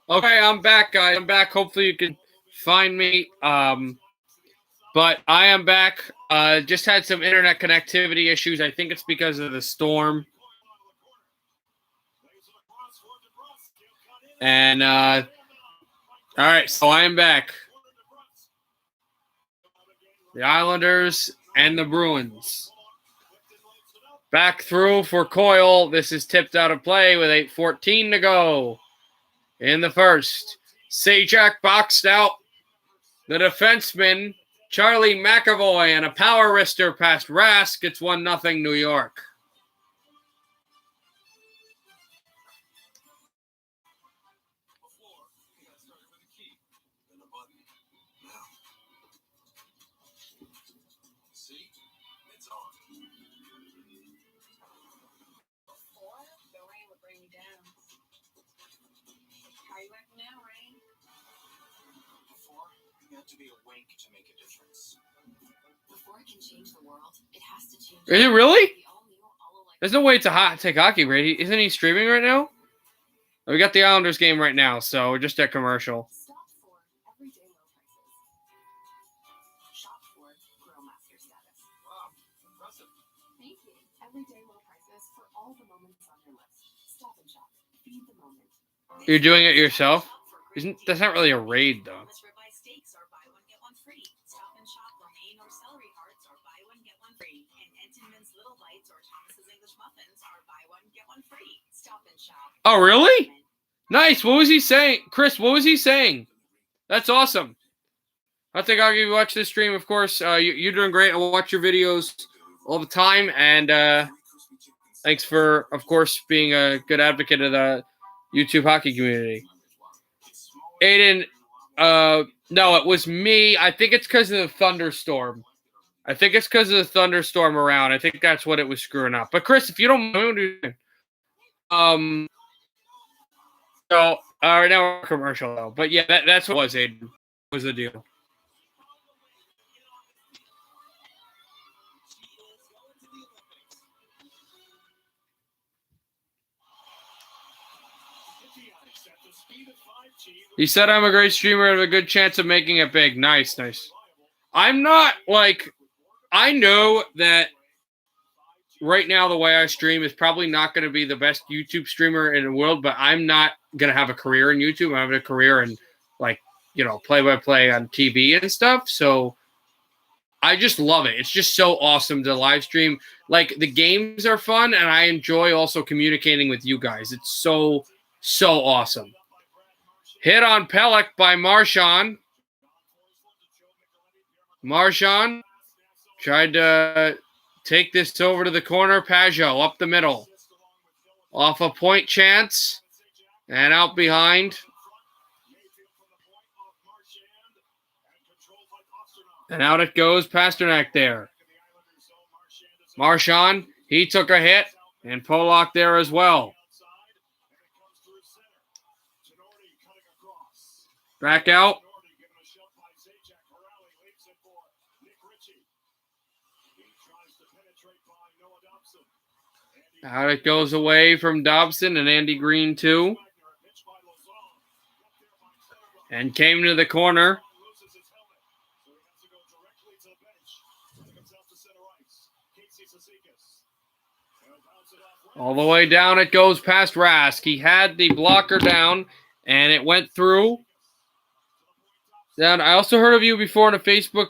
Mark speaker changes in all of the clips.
Speaker 1: Okay, I'm back, guys. I'm back. Hopefully you can find me. But I am back. Just had some internet connectivity issues. I think it's because of the storm. And all right, so I am back. The Islanders and the Bruins. Back through for Coyle. This is tipped out of play with 8:14 to go in the first. Sajak boxed out the defenseman, Charlie McAvoy, and a power wrister past Rask. It's 1-0 New York. Is it really? There's no way it's a take hockey rating. Isn't he streaming right now? We got the Islanders game right now, so we're just at commercial. You're doing it yourself? That's not really a raid, though. Oh, really? Nice. What was he saying? Chris, what was he saying? That's awesome. I think I'll give you watch this stream, of course. You're doing great. I watch your videos all the time. And thanks for, of course, being a good advocate of the YouTube hockey community. Aiden, no, it was me. I think it's because of the thunderstorm. I think that's what it was screwing up. But Chris, if you don't mind, so right now we're commercial though. But yeah, that's what it was, Aiden. What was the deal? He said I'm a great streamer and have a good chance of making it big. Nice. I'm not I know that right now the way I stream is probably not going to be the best YouTube streamer in the world, but I'm not going to have a career in YouTube. I'm having a career in play-by-play on TV and stuff. So I just love it. It's just so awesome to live stream. Like, the games are fun, and I enjoy also communicating with you guys. It's so awesome. Hit on Pelech by Marchand. Marchand tried to take this over to the corner. Pajot up the middle. Off a point chance. And out behind. And out it goes. Pasternak there. Marchand, he took a hit. And Polak there as well. Back out. Out it goes away from Dobson and Andy Green too. And came to the corner. All the way down it goes past Rask. He had the blocker down and it went through. Then I also heard of you before on a Facebook.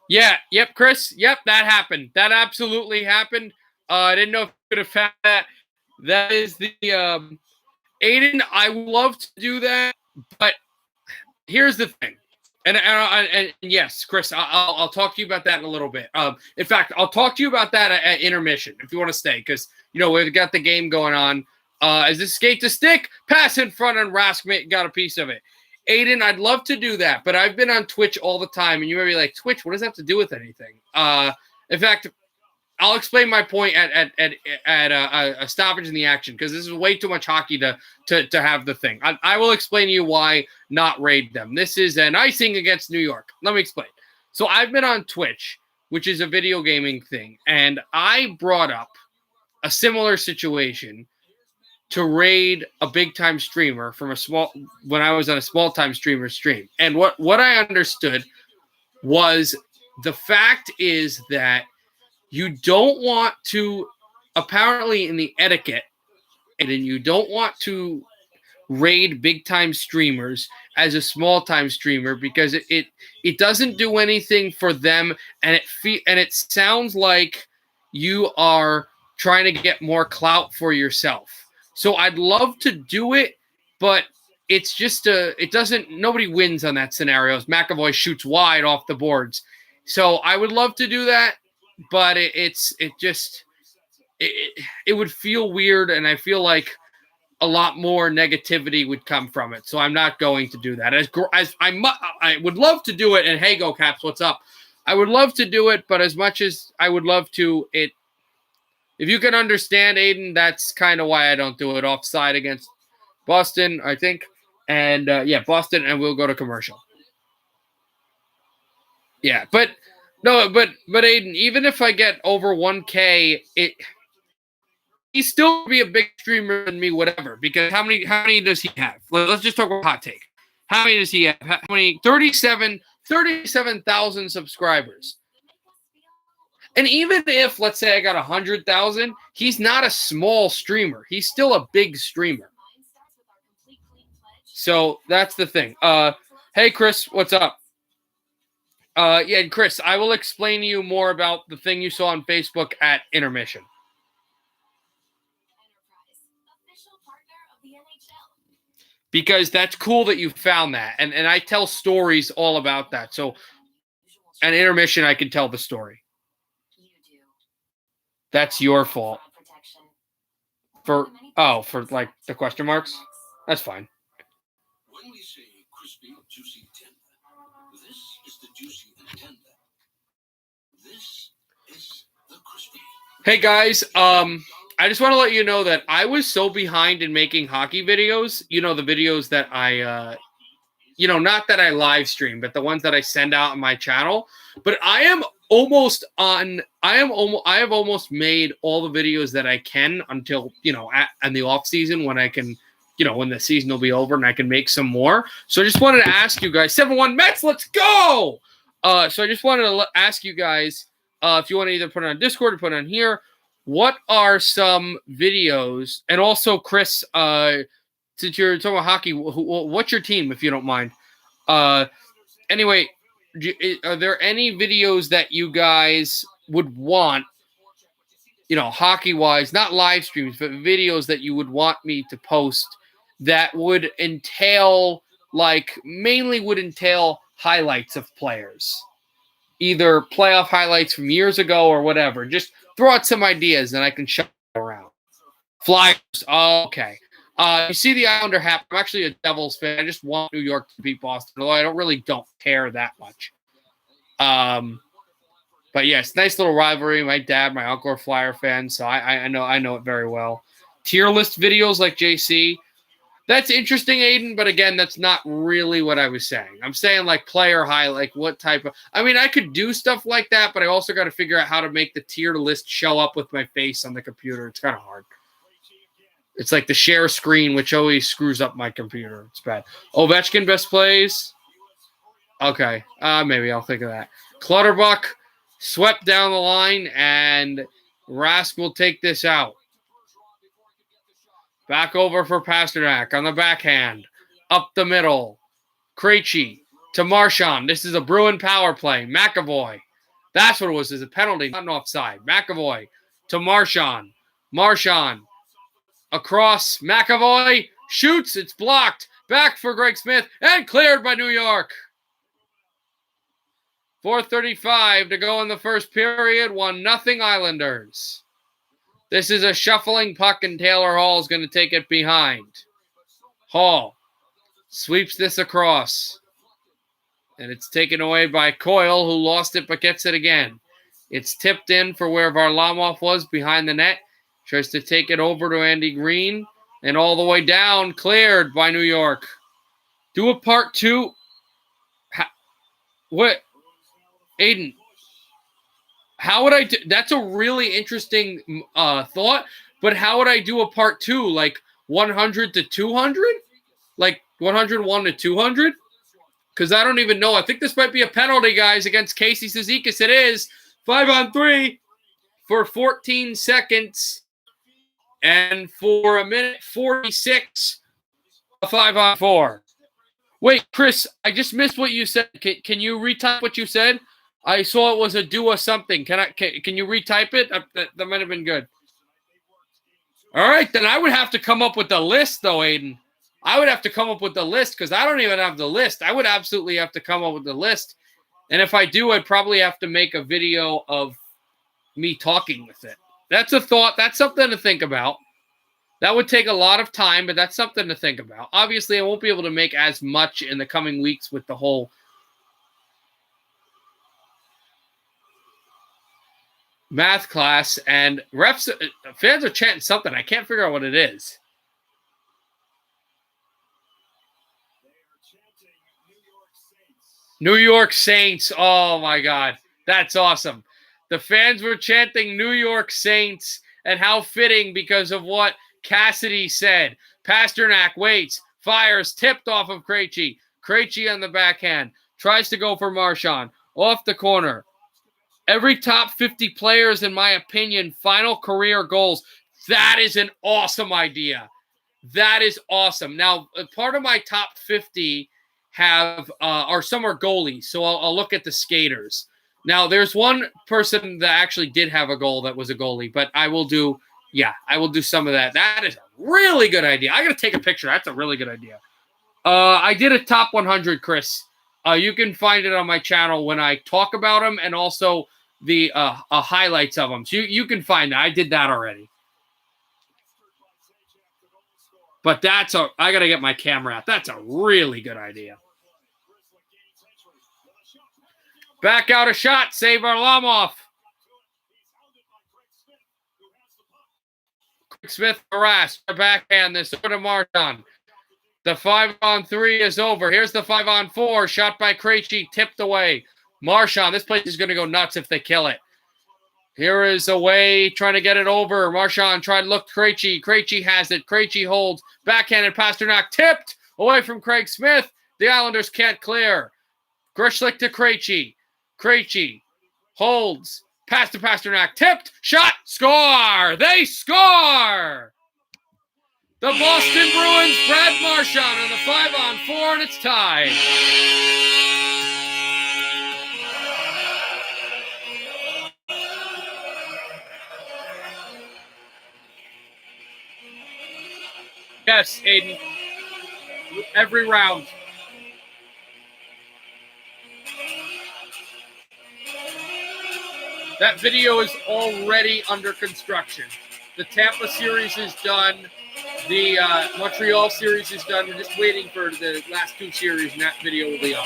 Speaker 1: Yeah, yep, Chris. Yep, that happened. That absolutely happened. I didn't know if you could have found that. That is the Aiden. I would love to do that, but here's the thing. And yes, Chris, I'll talk to you about that in a little bit. In fact, I'll talk to you about that at intermission if you want to stay, because we've got the game going on. As this skate to stick, pass in front, and Rask got a piece of it. Aiden, I'd love to do that, but I've been on Twitch all the time, and you may be like, Twitch, what does that have to do with anything? In fact, I'll explain my point at a stoppage in the action, because this is way too much hockey to have the thing. I will explain to you why not raid them. This is an icing against New York. Let me explain. So I've been on Twitch, which is a video gaming thing, and I brought up a similar situation to raid a big-time streamer when I was on a small-time streamer stream. And what I understood was the fact is that you don't want to, apparently in the etiquette, and you don't want to raid big-time streamers as a small-time streamer because it doesn't do anything for them, and it sounds like you are trying to get more clout for yourself. So I'd love to do it, but it's just nobody wins on that scenario. McAvoy shoots wide off the boards. So I would love to do that, but it would feel weird, and I feel like a lot more negativity would come from it. So I'm not going to do that. As I would love to do it, and hey, Go Caps, what's up? I would love to do it, but as much as I would love to, if you can understand, Aiden, that's kind of why I don't do it. Offside against Boston, I think. And, Boston, and we'll go to commercial. Yeah, but Aiden, even if I get over 1K, he's still be a big streamer than me, whatever. Because how many does he have? Let's just talk about hot take. How many does he have? How many? 37,000 subscribers. And even if, let's say, I got 100,000, he's not a small streamer. He's still a big streamer. So that's the thing. Hey, Chris, what's up? Chris, I will explain to you more about the thing you saw on Facebook at intermission. Because that's cool that you found that. And I tell stories all about that. So at intermission, I can tell the story. That's your fault. For like the question marks? That's fine. When we say crispy, juicy, tender, this is the juicy and tender. This is the crispy. Hey guys, I just want to let you know that I was so behind in making hockey videos. You know, the videos that I, not that I live stream, but the ones that I send out on my channel. But I have almost made all the videos that I can until, in the off season when I can, when the season will be over and I can make some more. So I just wanted to ask you guys, 7-1 Mets, let's go! So I just wanted to ask you guys, if you want to either put it on Discord or put it on here, what are some videos? And also, Chris, since you're talking about hockey, what's your team, if you don't mind? Anyway, are there any videos that you guys would want, hockey-wise, not live streams, but videos that you would want me to post that would mainly would entail highlights of players? Either playoff highlights from years ago or whatever. Just throw out some ideas and I can show around. Flyers. Oh, okay. You see the Islander hat. I'm actually a Devils fan. I just want New York to beat Boston, although I don't care that much. But yes, nice little rivalry. My dad, my uncle are Flyer fans, so I know it very well. Tier list videos like JC. That's interesting, Aiden, but again, that's not really what I was saying. I'm saying like player high, like what type of... I mean, I could do stuff like that, but I also got to figure out how to make the tier list show up with my face on the computer. It's kind of hard. It's like the share screen, which always screws up my computer. It's bad. Ovechkin best plays. Okay, maybe I'll think of that. Clutterbuck swept down the line, and Rask will take this out. Back over for Pasternak on the backhand. Up the middle. Krejci to Marchand. This is a Bruin power play. McAvoy. That's what it was. It's a penalty, not an offside. McAvoy to Marchand. Marchand across. McAvoy shoots. It's blocked. Back for Greg Smith and cleared by New York. 4:35 to go in the first period. 1-0 Islanders. This is a shuffling puck, and Taylor Hall is going to take it behind. Hall sweeps this across. And it's taken away by Coyle, who lost it but gets it again. It's tipped in for where Varlamov was behind the net. Tries to take it over to Andy Green. And all the way down, cleared by New York. Do a part two. What? Aiden. How would I do? That's a really interesting thought, but how would I do a part two? Like, 100 to 200? Like 101 to 200? Because I don't even know. I think this might be a penalty, guys, against Casey Cizikas. It is 5-on-3 for 14 seconds. And for a minute 46, a 5-on-4. Wait, Chris, I just missed what you said. Can you retype what you said? I saw it was a do something. Can you retype it? That might have been good. All right, then I would have to come up with the list, though, Aiden. I would have to come up with the list because I don't even have the list. I would absolutely have to come up with the list. And if I do, I'd probably have to make a video of me talking with it. That's a thought. That's something to think about. That would take a lot of time, but that's something to think about. Obviously, I won't be able to make as much in the coming weeks with the whole math class. And refs, fans are chanting something. I can't figure out what it is. New York Saints. Oh, my God. That's awesome. The fans were chanting New York Saints, and how fitting because of what Cassidy said. Pasternak waits, fires, tipped off of Krejci. Krejci on the backhand. Tries to go for Marchand. Off the corner. Every top 50 players, in my opinion, final career goals. That is an awesome idea. That is awesome. Now, part of my top 50 are some are goalies, so I'll look at the skaters. Now, there's one person that actually did have a goal that was a goalie, but I will do some of that. That is a really good idea. I got to take a picture. That's a really good idea. I did a top 100, Chris. You can find it on my channel when I talk about them and also the highlights of them. So you can find that. I did that already. But I got to get my camera out. That's a really good idea. Back out a shot. Save Varlamov. Smith harassed. Backhand this over to Marchand. The 5-on-3 is over. Here's the 5-on-4. Shot by Krejci. Tipped away. Marchand. This place is going to go nuts if they kill it. Here is Away trying to get it over. Marchand tried to look Krejci. Krejci has it. Krejci holds. Backhanded Pasternak. Tipped away from Craig Smith. The Islanders can't clear. Grishlik to Krejci. Krejci holds. Pass to Pasternak. Tipped. Shot. Score. They score. The Boston Bruins, Brad Marchand on the 5-on-4, and it's tied. Yes, Aiden. Every round. That video is already under construction. The Tampa series is done. The Montreal series is done. We're just waiting for the last two series, and that video will be up.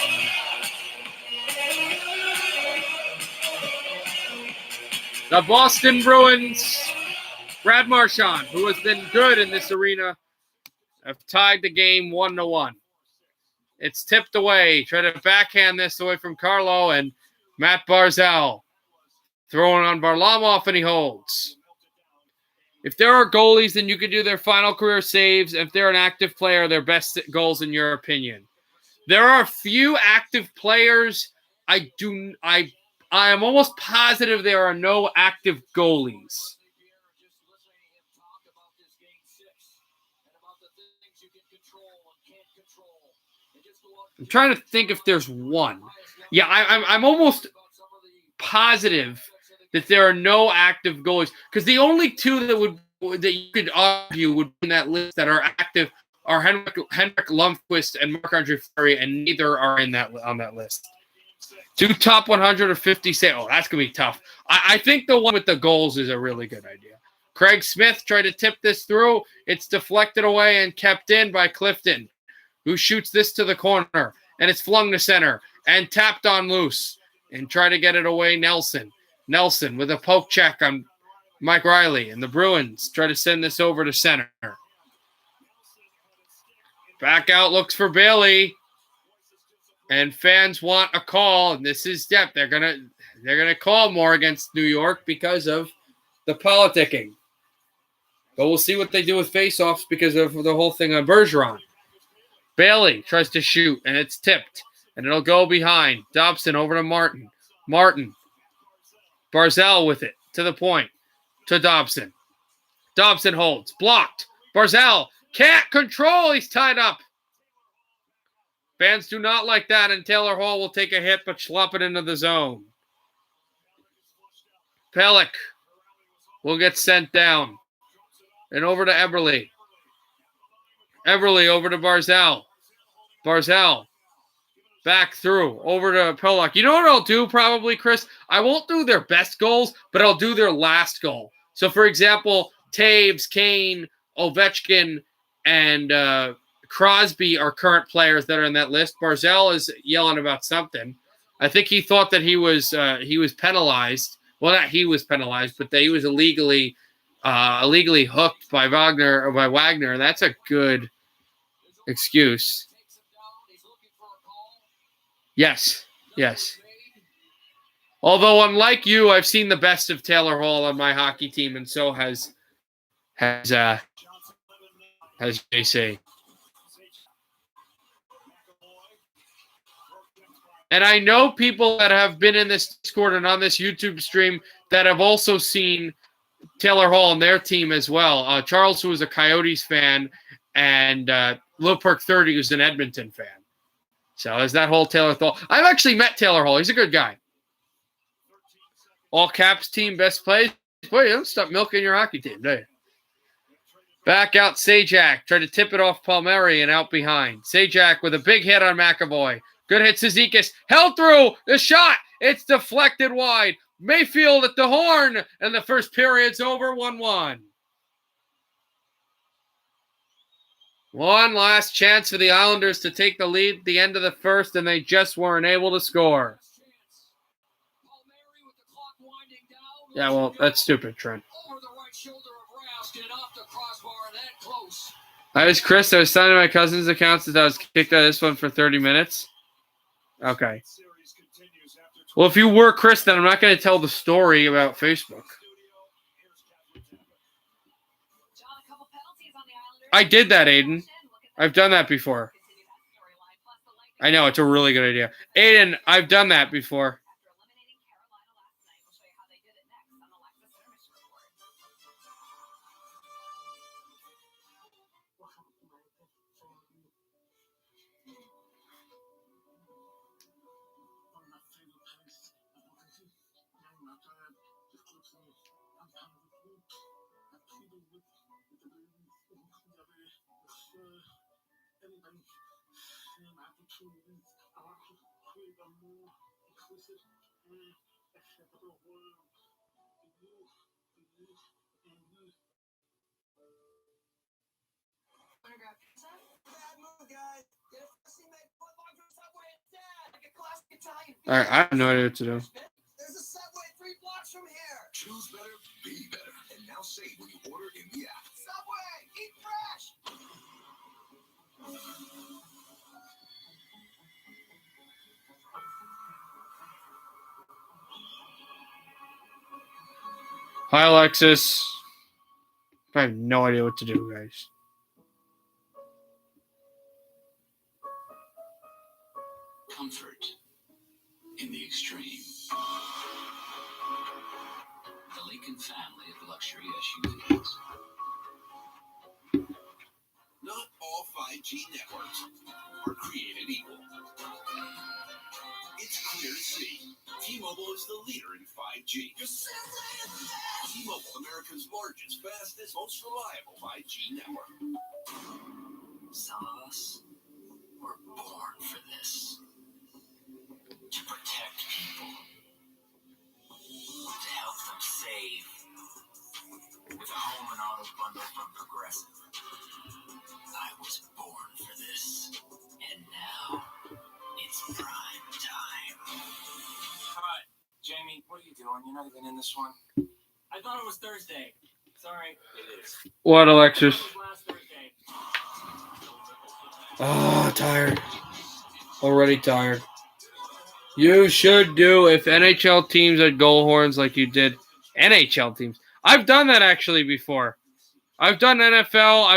Speaker 1: The Boston Bruins, Brad Marchand, who has been good in this arena, have tied the game 1-1. It's tipped away. Try to backhand this away from Carlo, and Matt Barzal throwing on Varlamov, and he holds. If there are goalies, then you could do their final career saves. If they're an active player, their best goals in your opinion. There are a few active players. I am almost positive there are no active goalies. I'm trying to think if there's one. Yeah, I'm almost positive that there are no active goalies, because the only two that you could argue would be in that list that are active are Henrik Lundqvist and Marc-Andre Fleury, and neither are on that list. Two top 150 say, oh, that's gonna be tough. I think the one with the goals is a really good idea. Craig Smith tried to tip this through. It's deflected away and kept in by Clifton, who shoots this to the corner, and it's flung to center and tapped on loose and try to get it away. Nelson with a poke check on Mike Riley, and the Bruins try to send this over to center. Back out looks for Bailey, and fans want a call, and this is depth. They're gonna call more against New York because of the politicking. But we'll see what they do with face-offs because of the whole thing on Bergeron. Bailey tries to shoot, and it's tipped. And it'll go behind. Dobson over to Martin. Martin. Barzal with it. To the point. To Dobson. Dobson holds. Blocked. Barzal can't control. He's tied up. Fans do not like that, and Taylor Hall will take a hit but schlop it into the zone. Pelech will get sent down. And over to Eberle. Eberle over to Barzal. Barzal. Back through. Over to Pelech. You know what I'll do probably, Chris? I won't do their best goals, but I'll do their last goal. So, for example, Taves, Kane, Ovechkin, and Crosby are current players that are in that list. Barzal is yelling about something. I think he thought that he was penalized. Well, not he was penalized, but that he was illegally hooked by Wagner, and that's a good excuse. Yes. Although, unlike you, I've seen the best of Taylor Hall on my hockey team, and so has JC. And I know people that have been in this Discord and on this YouTube stream that have also seen Taylor Hall and their team as well. Charles, who was a Coyotes fan, and Lil Perk 30, who's an Edmonton fan. So there's that whole Taylor Hall. I've actually met Taylor Hall. He's a good guy. All Caps team best plays. Boy, you don't stop milking your hockey team, do you? Back out Sajak. Tried to tip it off Palmieri and out behind. Sajak with a big hit on McAvoy. Good hit, Cizikas. Held through. The shot. It's deflected wide. Mayfield at the horn. And the first period's over 1-1. One last chance for the Islanders to take the lead at the end of the first, and they just weren't able to score. Yeah, well, that's stupid, Trent. I was Chris. I was signing my cousin's account since I was kicked out of this one for 30 minutes. Okay. Well, if you were Chris, then I'm not going to tell the story about Facebook. I did that, Aiden. I've done that before. I know, it's a really good idea. Aiden, I've done that before. All right, I have no idea what to do.
Speaker 2: There's a Subway 3 blocks from here.
Speaker 3: Choose better, be better, and now save when you order in the app.
Speaker 2: Subway, eat fresh.
Speaker 1: Hi, Alexis. I have no idea what to do, guys.
Speaker 3: Comfort in the extreme. The Lincoln family of luxury SUVs. Not all 5G networks are created equal. It's clear to see. T-Mobile is the leader in 5G. T-Mobile, America's largest, fastest, most reliable 5G network. Some of us were born for this. To protect people. To help them save. With a home and auto bundle from Progressive. I was born for this. And now, it's prime time.
Speaker 4: Hi, Jamie, what are you doing? You're not even in this one. I thought it was Thursday. Sorry, it is.
Speaker 1: What, Alexis?
Speaker 4: It was last Thursday.
Speaker 1: Oh, tired. Already tired. You should do if NHL teams had goal horns like you did. NHL teams. I've done that actually before. I've done NFL. I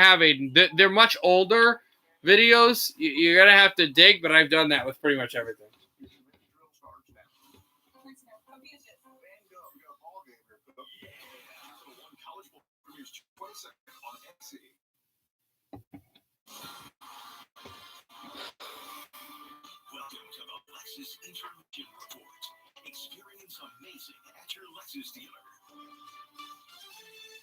Speaker 1: have Aiden. They're much older videos. You're going to have to dig, but I've done that with pretty much everything.
Speaker 3: Welcome to the Lexus Intermission Report. Experience amazing at your Lexus dealer.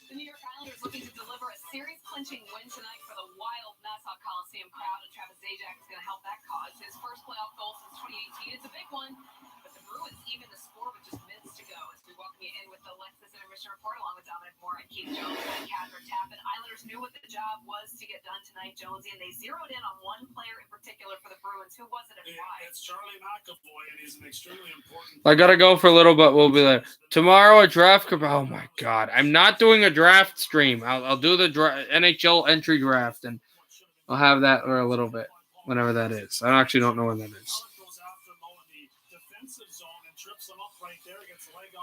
Speaker 5: The New York Islanders looking to deliver a series-clinching win tonight for the wild Nassau Coliseum crowd, and Travis Zajac is going to help that cause. His first playoff goal since 2018. It's a big one, but the Bruins even the score with just minutes to go. As we welcome you in with the Lexus Intermission Report, along with Dominic Moore and Keith Jones and Catherine Tappan. Islanders knew what the job was to get done tonight, Jonesy, and they zeroed in on one player in particular for the Bruins. Who was it and why?
Speaker 4: It's Charlie McAvoy, and he's an extremely important.
Speaker 1: I gotta go for a little bit. We'll be there tomorrow. A draft. Oh my god! I'm not doing a draft stream. I'll do the NHL entry draft, and I'll have that for a little bit, whenever that is. I actually don't know when that is.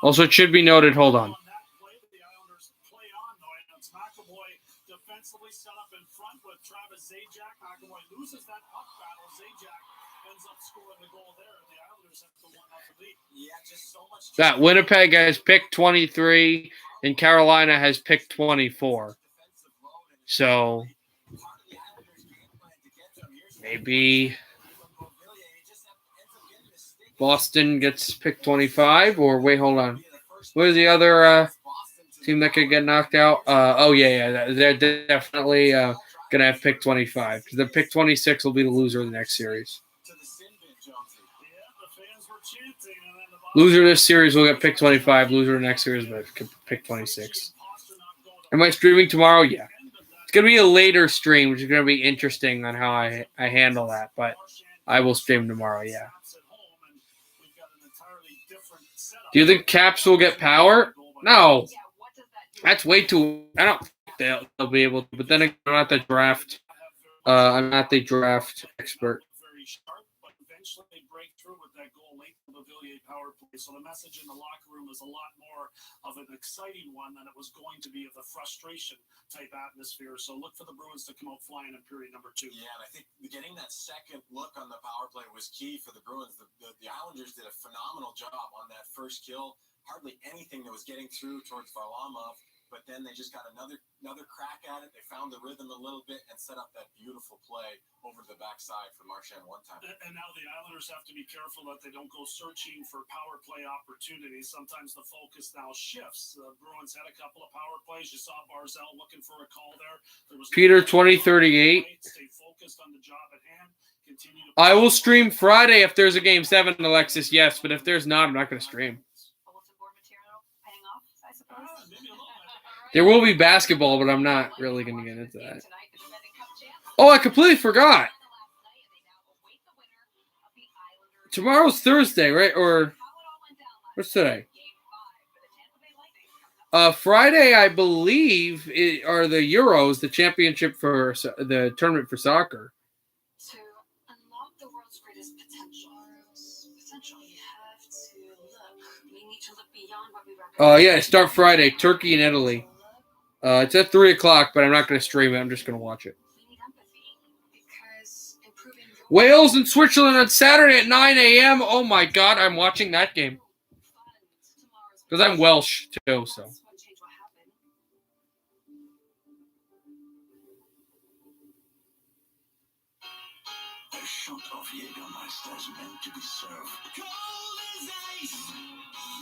Speaker 1: Also, it should be noted. Hold on.
Speaker 4: Defensively set up in front with Travis Zajac. McAvoy loses that puck battle. Zajac ends up scoring the goal there, and the Islanders have the 1-0 lead. Yeah, just so much.
Speaker 1: That Winnipeg has picked 23, and Carolina has picked 24. So maybe Boston gets picked 25, or wait, hold on. What is the other team that could get knocked out? They're definitely gonna have pick 25 because the pick 26 will be the loser of the next series. Loser of this series will get pick 25. Loser of the next series will get pick 26. Am I streaming tomorrow? Yeah. It's gonna be a later stream, which is gonna be interesting on how I handle that, but I will stream tomorrow. Yeah. Do you think Caps will get power? No. That's way too. I don't think they'll be able to. But then again, I'm not the draft. I'm not the draft expert.
Speaker 4: Very sharp, but eventually they break through with that goal late in the Villiers power play. So the message in the locker room is a lot more of an exciting one than it was going to be of the frustration type atmosphere. So look for the Bruins to come out flying in period number 2.
Speaker 6: Yeah, and I think getting that second look on the power play was key for the Bruins. The Islanders did a phenomenal job on that first kill. Hardly anything that was getting through towards Varlamov. But then they just got another crack at it. They found the rhythm a little bit and set up that beautiful play over the backside for Marchand one time.
Speaker 4: And now the Islanders have to be careful that they don't go searching for power play opportunities. Sometimes the focus now shifts. The Bruins had a couple of power plays. You saw Barzal looking for a call there.
Speaker 1: Peter 2038.
Speaker 4: Stay focused on the job at hand.
Speaker 1: I will stream Friday if there's a Game 7, Alexis. Yes, but if there's not, I'm not going to stream. There will be basketball, but I'm not really going to get into that. Oh, I completely forgot. Tomorrow's Thursday, right? Or what's today? Friday, I believe, are the Euros, the championship for the tournament for soccer.
Speaker 5: To unlock the world's greatest potential, you have to look. We need to look beyond what we recognize.
Speaker 1: Yeah, start Friday, Turkey and Italy. It's at 3 o'clock, but I'm not going to stream it. I'm just going to watch it. Wales and Switzerland on Saturday at 9 a.m. Oh, my God. I'm watching that game. Because I'm Welsh, too, so.
Speaker 3: A shot of Jägermeister is meant to be served cold as ice.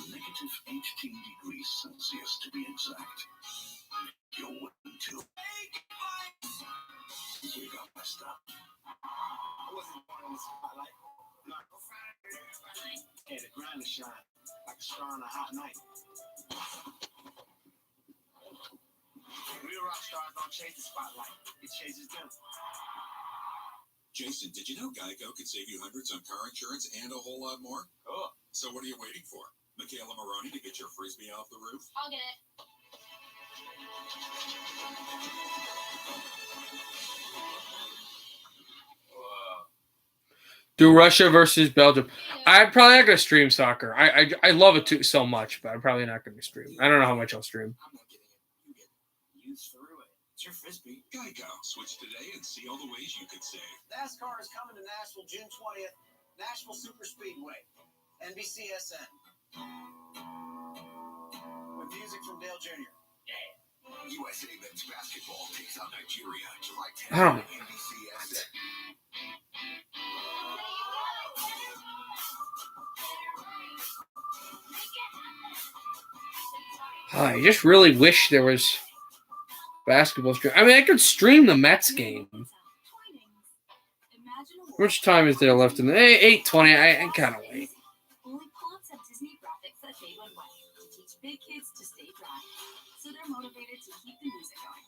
Speaker 3: Negative 18 degrees Celsius to be exact. You're willing to Jägermeister.
Speaker 6: I wasn't born in the spotlight. Hey, the grind is shine like a star on a hot night. Real rock stars don't chase the spotlight. It chases them.
Speaker 3: Jason, did you know Geico could save you hundreds on car insurance and a whole lot more?
Speaker 6: Oh.
Speaker 3: So what are you waiting for? Michaela Maroney to get your Frisbee off the roof?
Speaker 5: I'll get it.
Speaker 1: Do Russia versus Belgium. I'm probably not going to stream soccer. I love it too so much, but I'm probably not going to stream. I don't know how much I'll stream.
Speaker 6: I'm not getting it. You get youth It's your Frisbee.
Speaker 3: Geico. Switch today and see all the ways you could save.
Speaker 2: NASCAR is coming to Nashville June 20th. Nashville Super Speedway. NBCSN. With music from Dale Jr.
Speaker 3: USA men's basketball takes on Nigeria July 10th
Speaker 1: I don't
Speaker 3: on NBCSN.
Speaker 1: I just really wish there was basketball stream. I mean, I could stream the Mets game. How much time is there left in the 8:20? I kind of wait.
Speaker 5: Only plants have Disney graphics that fade when wet to teach big kids to stay dry, so they're motivated to keep the music going.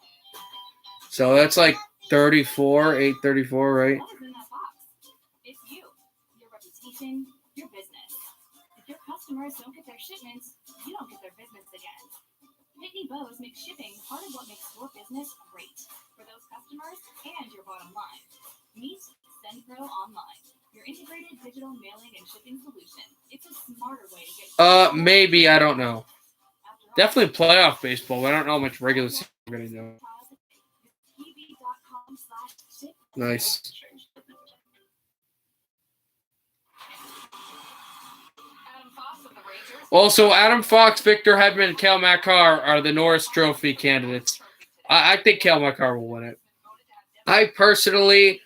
Speaker 1: So that's like 8:34, right?
Speaker 5: What is in that box? It's you, your reputation, your business. If your customers don't get their shipments, you don't get their business again. Pitney Bowes makes shipping part of what makes your business great for those customers and your bottom line. Meet SendPro Online, your integrated digital mailing and shipping solution. It's a smarter way to get.
Speaker 1: Maybe, I don't know. Definitely playoff baseball, but I don't know how much regular season we're gonna do. Nice. Also, Adam Fox, Victor Hedman, and Cale Makar are the Norris Trophy candidates. I think Cale Makar will win it. I personally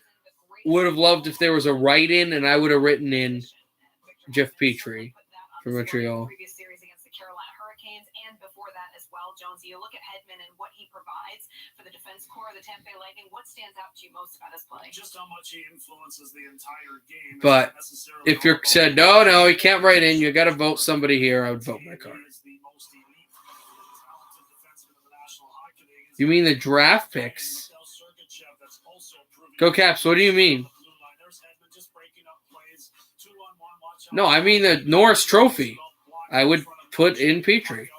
Speaker 1: would have loved if there was a write-in, and I would have written in Jeff Petrie from Montreal.
Speaker 5: Previous series against the Carolina Hurricanes, and before that as well, Jonesy. You look at Hedman and what he provides for the defense core of the Tampa Bay Lightning. What stands out to you most about his play?
Speaker 4: Just how much he influences the entire game.
Speaker 1: But if you said, no, he can't write in, you got to vote somebody here, I would vote Makar. You mean the draft picks? Go Caps, what do you mean? No, I mean the Norris Trophy. I would put in Petrie.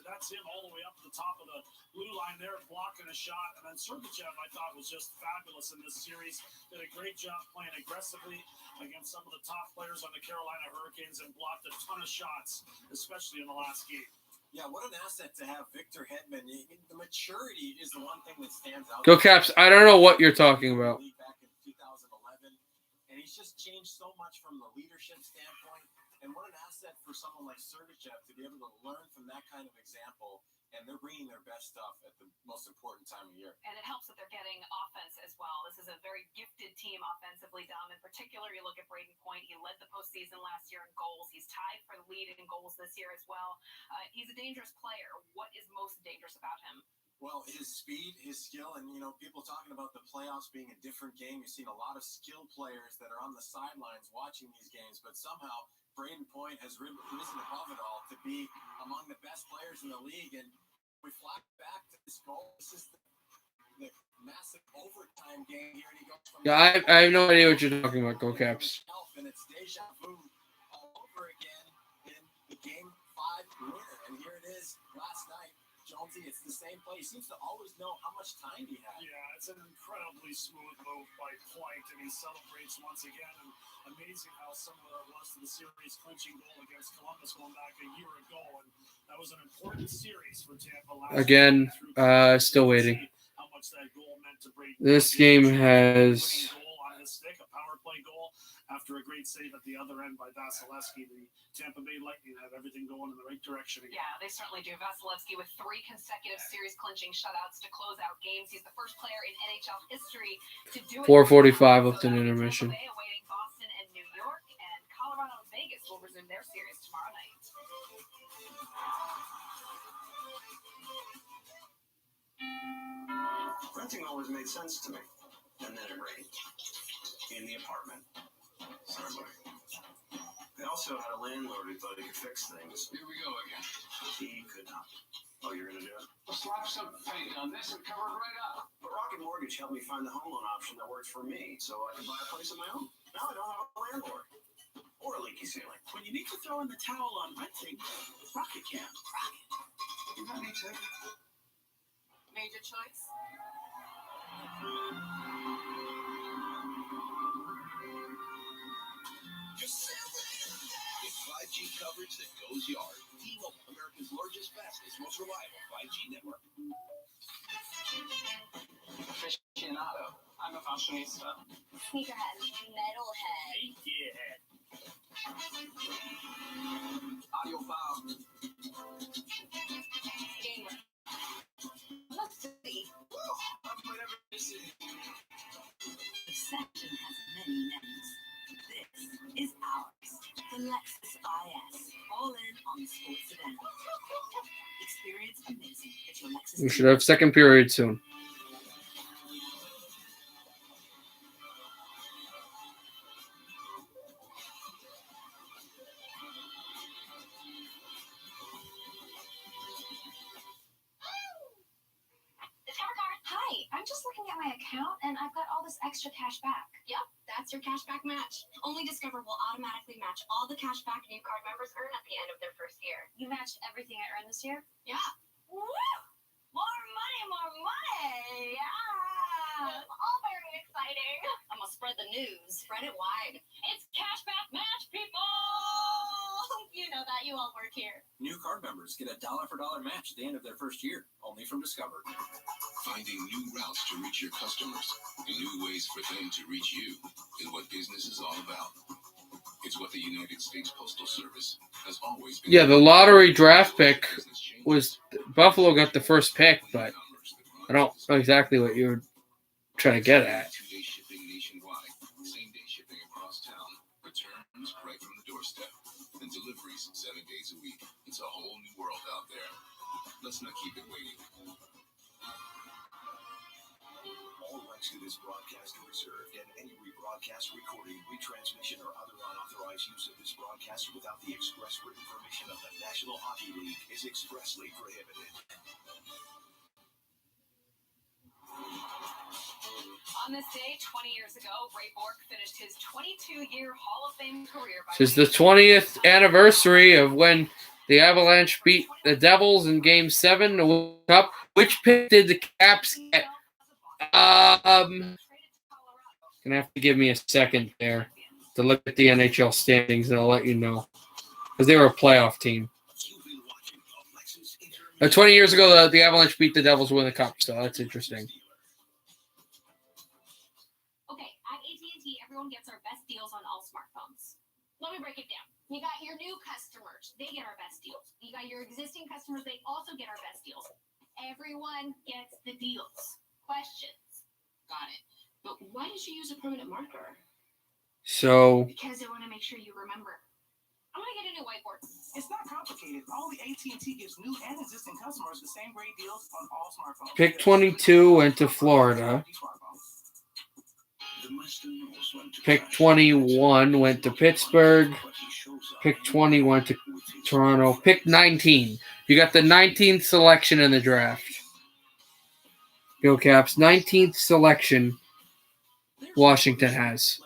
Speaker 4: That's him all the way up to the top of the blue line there, blocking a shot. And then Sergachev, I thought, was just fabulous in this series. Did a great job playing aggressively against some of the top players on the Carolina Hurricanes and blocked a ton of shots, especially in the last game.
Speaker 6: Yeah, what an asset to have Victor Hedman. The maturity is the one thing that stands out.
Speaker 1: Go Caps. I don't know what you're talking about.
Speaker 6: Back in 2011, and he's just changed so much from the leadership standpoint. And what an asset for someone like Sergachev to be able to learn from that kind of example. And they're bringing their best stuff at the most important time of year.
Speaker 5: And it helps that they're getting offense as well. This is a very gifted team offensively, Dom. In particular, you look at Braden Point. He led the postseason last year in goals. He's tied for the lead in goals this year as well. He's a dangerous player. What is most dangerous about him?
Speaker 6: Well, his speed, his skill, and, people talking about the playoffs being a different game. You've seen a lot of skilled players that are on the sidelines watching these games, but somehow Braden Point has risen above it all to be among the best players in the league. And we flash back to this goal. This is the massive overtime game here. And he goes from
Speaker 1: Yeah, I have no idea what you're talking about, Go Caps.
Speaker 6: And it's deja vu all over again in the Game 5 winner. And here it is last night. Jonesy, it's the same play. He seems to always know how much time he has.
Speaker 4: Yeah, it's an incredibly smooth move by Point, and he celebrates once again. And amazing how similar it was to the series clinching goal against Columbus going back a year ago. And that was an important series for Tampa last
Speaker 1: Again, still waiting.
Speaker 4: How much that goal meant to Brady.
Speaker 1: This game has...
Speaker 4: On his stick, a power play goal after a great save at the other end by Vasilevsky. The Tampa Bay Lightning have everything going in the right direction again.
Speaker 5: Yeah, they certainly do. Vasilevsky with 3 consecutive series-clinching shutouts to close out games. He's the first player in NHL history to do it.
Speaker 1: 4:45 left in intermission.
Speaker 5: Tampa Bay awaiting Boston and New York, and Colorado and Vegas will resume their series tomorrow night.
Speaker 3: Renting always made sense to me. And then it rained. In the apartment. Hardly. They also had a landlord who thought he could fix things. Here we go again. He could not. Oh, you're going to do it?
Speaker 7: We'll slap some paint on this and cover it right up.
Speaker 3: But Rocket Mortgage helped me find the home loan option that works for me, so I can buy a place of my own. Now I don't have a landlord. Or a leaky ceiling.
Speaker 2: When you need to throw in the towel on renting, Rocket can.
Speaker 3: You got me too.
Speaker 5: Major choice?
Speaker 3: It's 5G coverage that goes yard. T-Mobile, America's largest, fastest, most reliable 5G network. aficionado. I'm a fashionista.
Speaker 5: Sneakerhead. Metalhead.
Speaker 4: Yeah.
Speaker 3: Audiophile.
Speaker 5: Gamer. Lusty.
Speaker 3: Whatever this is.
Speaker 8: The section has many names. This is ours. The Lexus IS. All in on the sports sedan. Experience amazing at your Lexus.
Speaker 1: We should have second period soon.
Speaker 5: Hi, I'm just looking at my account and I've got all this extra cash back. Yep, that's your cash back match. Only Discover will automatically match all the cash back new card members earn at the end of their first year. You matched everything I earned this year? Yeah. Woo! More money, more money! Yeah! It's all very exciting. I'm gonna spread the news. Spread it wide. It's cash back match, people! You know that. You all work here.
Speaker 6: New card members get a dollar for dollar match at the end of their first year, only from Discover.
Speaker 3: Finding new routes to reach your customers and new ways for them to reach you is what business is all about. It's what the United States Postal Service has always been.
Speaker 1: Yeah, the lottery draft pick was Buffalo got the first pick, but I don't know exactly what you're trying to get at.
Speaker 3: 2-day shipping nationwide, same-day shipping across town, returns right from the doorstep, and deliveries 7 days a week. It's a whole new world out there. Let's not keep it waiting. All rights to this broadcast are reserved, and any rebroadcast, recording, retransmission, or other unauthorized use of this broadcast without the express written permission of the National Hockey League is expressly prohibited.
Speaker 5: On this day, 20 years ago, Ray Bork finished his 22-year Hall of Fame career.
Speaker 1: This is the 20th anniversary of when the Avalanche beat the Devils in Game 7 to win the Cup. Which pick did the Caps get? Gonna have to give me a second there to look at the NHL standings, and I'll let you know, because they were a playoff team. 20 years ago, the Avalanche beat the Devils to win the Cup, so that's interesting.
Speaker 5: Okay, at AT&T, everyone gets our best deals on all smartphones. Let me break it down. You got your new customers, they get our best deals. You got your existing customers, they also get our best deals. Everyone gets the deals. Questions? Got it. But why did you use a permanent marker?
Speaker 1: So,
Speaker 5: Because I want to make sure you remember. I'm going to get a new whiteboard.
Speaker 9: It's not complicated. Only AT&T gives new and existing customers the same great deals on all smartphones.
Speaker 1: pick 22 went to Florida. Pick 21 went to Pittsburgh. Pick 20 went to Toronto. Pick 19. You got the 19th selection in the draft. Go Caps. 19th selection Washington has.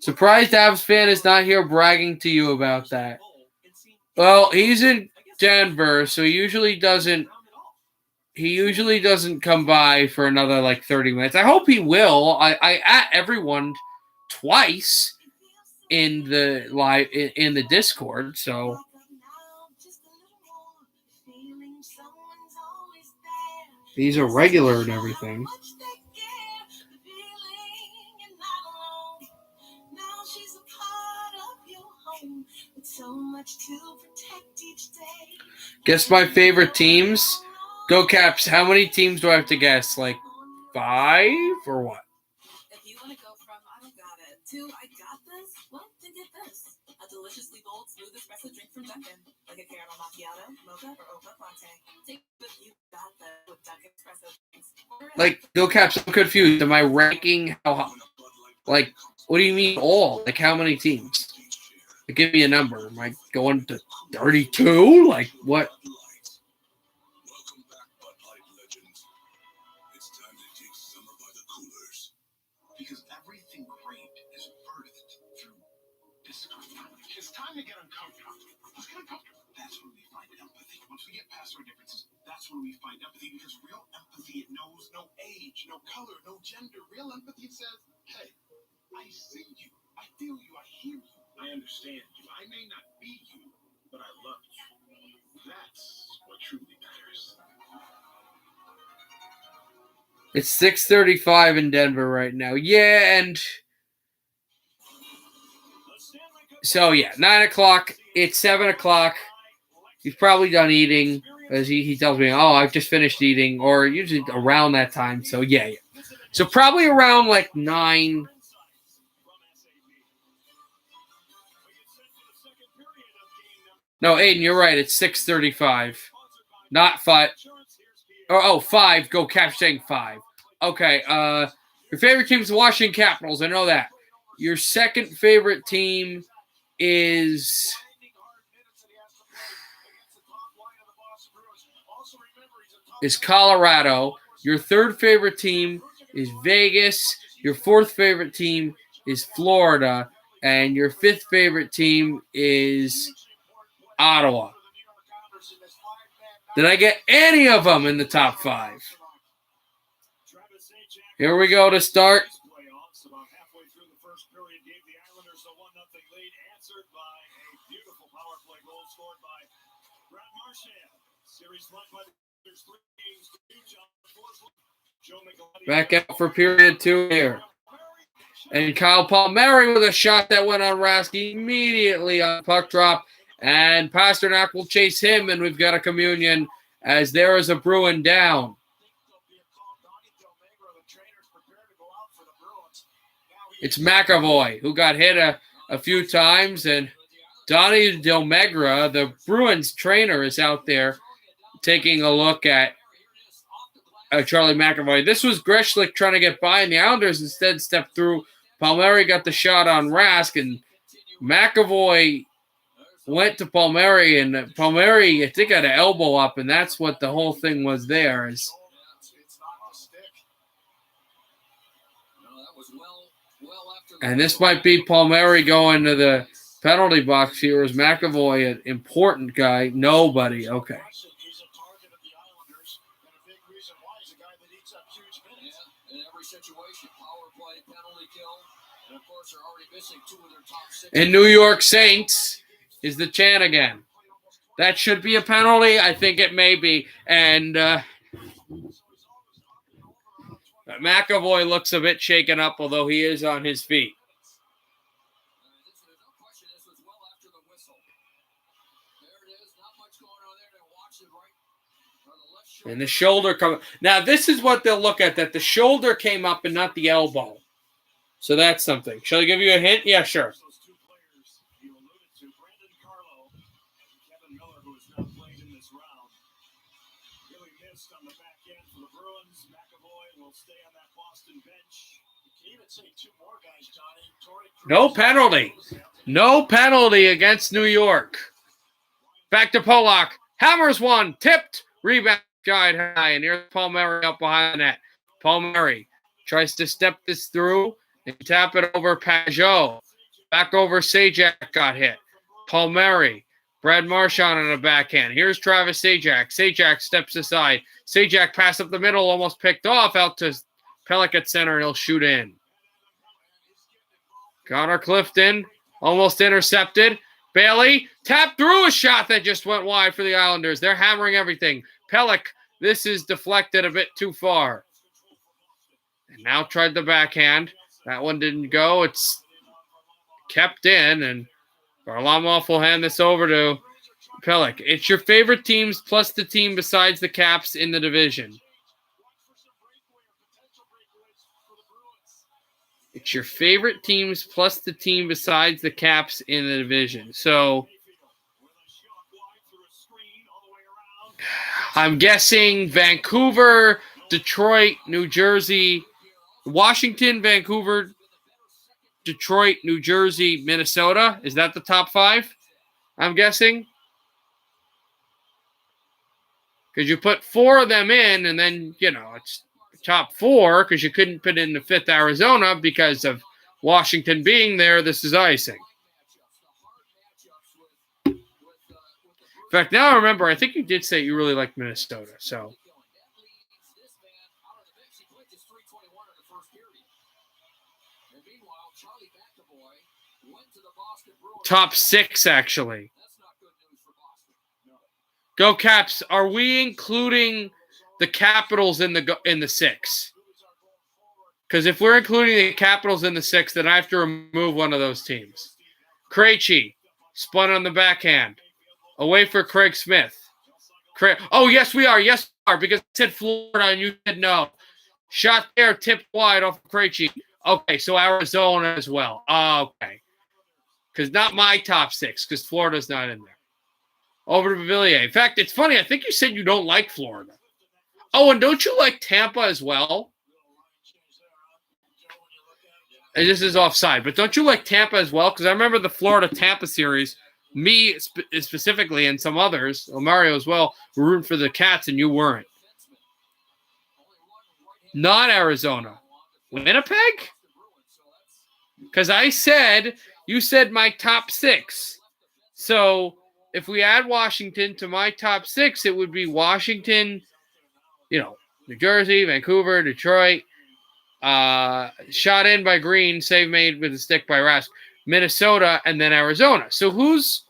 Speaker 1: Surprised Avs fan is not here bragging to you about that. Well, he's in Denver, so he usually doesn't come by for another like 30 minutes. I hope he will. I at everyone twice in the live in the Discord, so he's a regular and everything. Guess my favorite teams. Go Caps. How many teams do I have to guess? Like 5 or what?
Speaker 8: If you want to go from I don't got it to I got this, well, then get this. A deliciously bold, smooth espresso drink from Dunkin'. Like a caramel macchiato, mocha, or oat milk latte. Take the you got that with Dunkin' espresso drinks.
Speaker 1: Like, Go Caps, I'm confused. Am I ranking how, like, what do you mean all? Like, how many teams? Like, give me a number. Am I going to 32? Like, what?
Speaker 3: Welcome back, Bud Light legends. It's time to take summer by the coolers. Because everything great is birthed through discomfort. It's time to get uncomfortable. Let's get uncomfortable. That's when we find empathy. Once we get past our differences, that's when we find empathy. Because real empathy, it knows no age, no color, no gender. Real empathy says, hey, I see you. I feel you. I hear you. I understand you. I may not be you, but I love you. That's what truly matters.
Speaker 1: It's 6:35 in Denver right now. Yeah, and so yeah, 9 o'clock. It's 7 o'clock. He's probably done eating, as he tells me, oh, I've just finished eating, or usually around that time. So yeah. So probably around like 9. No, Aiden, you're right. It's 6:35, not 5. Oh, 5. Go Caps saying 5. Okay. Your favorite team is the Washington Capitals. I know that. Your second favorite team is Colorado. Your third favorite team is Vegas. Your fourth favorite team is Florida. And your fifth favorite team is Ottawa. Did I get any of them in the top 5? Here we go to start. Back out for period 2 here. And Kyle Palmieri with a shot that went on Rask immediately on puck drop. And Pasternak will chase him, and we've got a communion as there is a Bruin down. It's McAvoy, who got hit a few times, and Donnie Delmegra, the Bruins trainer, is out there taking a look at Charlie McAvoy. This was Greshlick trying to get by, and the Islanders instead stepped through. Palmieri got the shot on Rask, and McAvoy went to Palmieri, and Palmieri, I think, had an elbow up, and that's what the whole thing was there. And this might be Palmieri going to the penalty box here. Is McAvoy an important guy? Nobody. Okay. And New York Saints is the chant again. That should be a penalty. I think it may be. And McAvoy looks a bit shaken up, although he is on his feet. And the shoulder come. Now, this is what they'll look at, that the shoulder came up and not the elbow. So that's something. Shall I give you a hint? Yeah, sure. No penalty. No penalty against New York. Back to Polak. Hammers one. Tipped. Rebound. Guide high. And here's Palmieri up behind the net. Palmieri tries to step this through and tap it over Pajot. Back over Sajak got hit. Palmieri. Brad Marchand on a backhand. Here's Travis Sajak. Sajak steps aside. Sajak pass up the middle, almost picked off out to Pelech at center. He'll shoot in. Connor Clifton almost intercepted. Bailey tapped through a shot that just went wide for the Islanders. They're hammering everything. Pelech, this is deflected a bit too far. And now tried the backhand. That one didn't go. It's kept in, and Varlamov will hand this over to Pelech. It's your favorite teams plus the team besides the Caps in the division. It's your favorite teams plus the team besides the Caps in the division. So I'm guessing Vancouver, Detroit, New Jersey, Washington, Vancouver, Detroit, New Jersey, Minnesota. Is that the top 5? I'm guessing. Because you put 4 of them in, and then, it's top 4 because you couldn't put in the 5th Arizona because of Washington being there. This is icing. In fact, now I remember, I think you did say you really like Minnesota. So top 6, actually. Go Caps. Are we including the Capitals in the 6? Because if we're including the Capitals in the 6, then I have to remove one of those teams. Krejci, spun on the backhand. Away for Craig Smith. Oh, yes, we are. Yes, we are. Because I said Florida and you said no. Shot there, tipped wide off of Krejci. Okay, so Arizona as well. Okay. Because not my top 6, because Florida's not in there. Over to Villiers. In fact, it's funny. I think you said you don't like Florida. Oh, and don't you like Tampa as well? And this is offside. But don't you like Tampa as well? Because I remember the Florida-Tampa series, me specifically and some others, Mario as well, were rooting for the Cats and you weren't. Not Arizona. Winnipeg? Because you said my top 6. So if we add Washington to my top 6, it would be Washington, New Jersey, Vancouver, Detroit, shot in by Green, save made with a stick by Rask, Minnesota, and then Arizona. So who's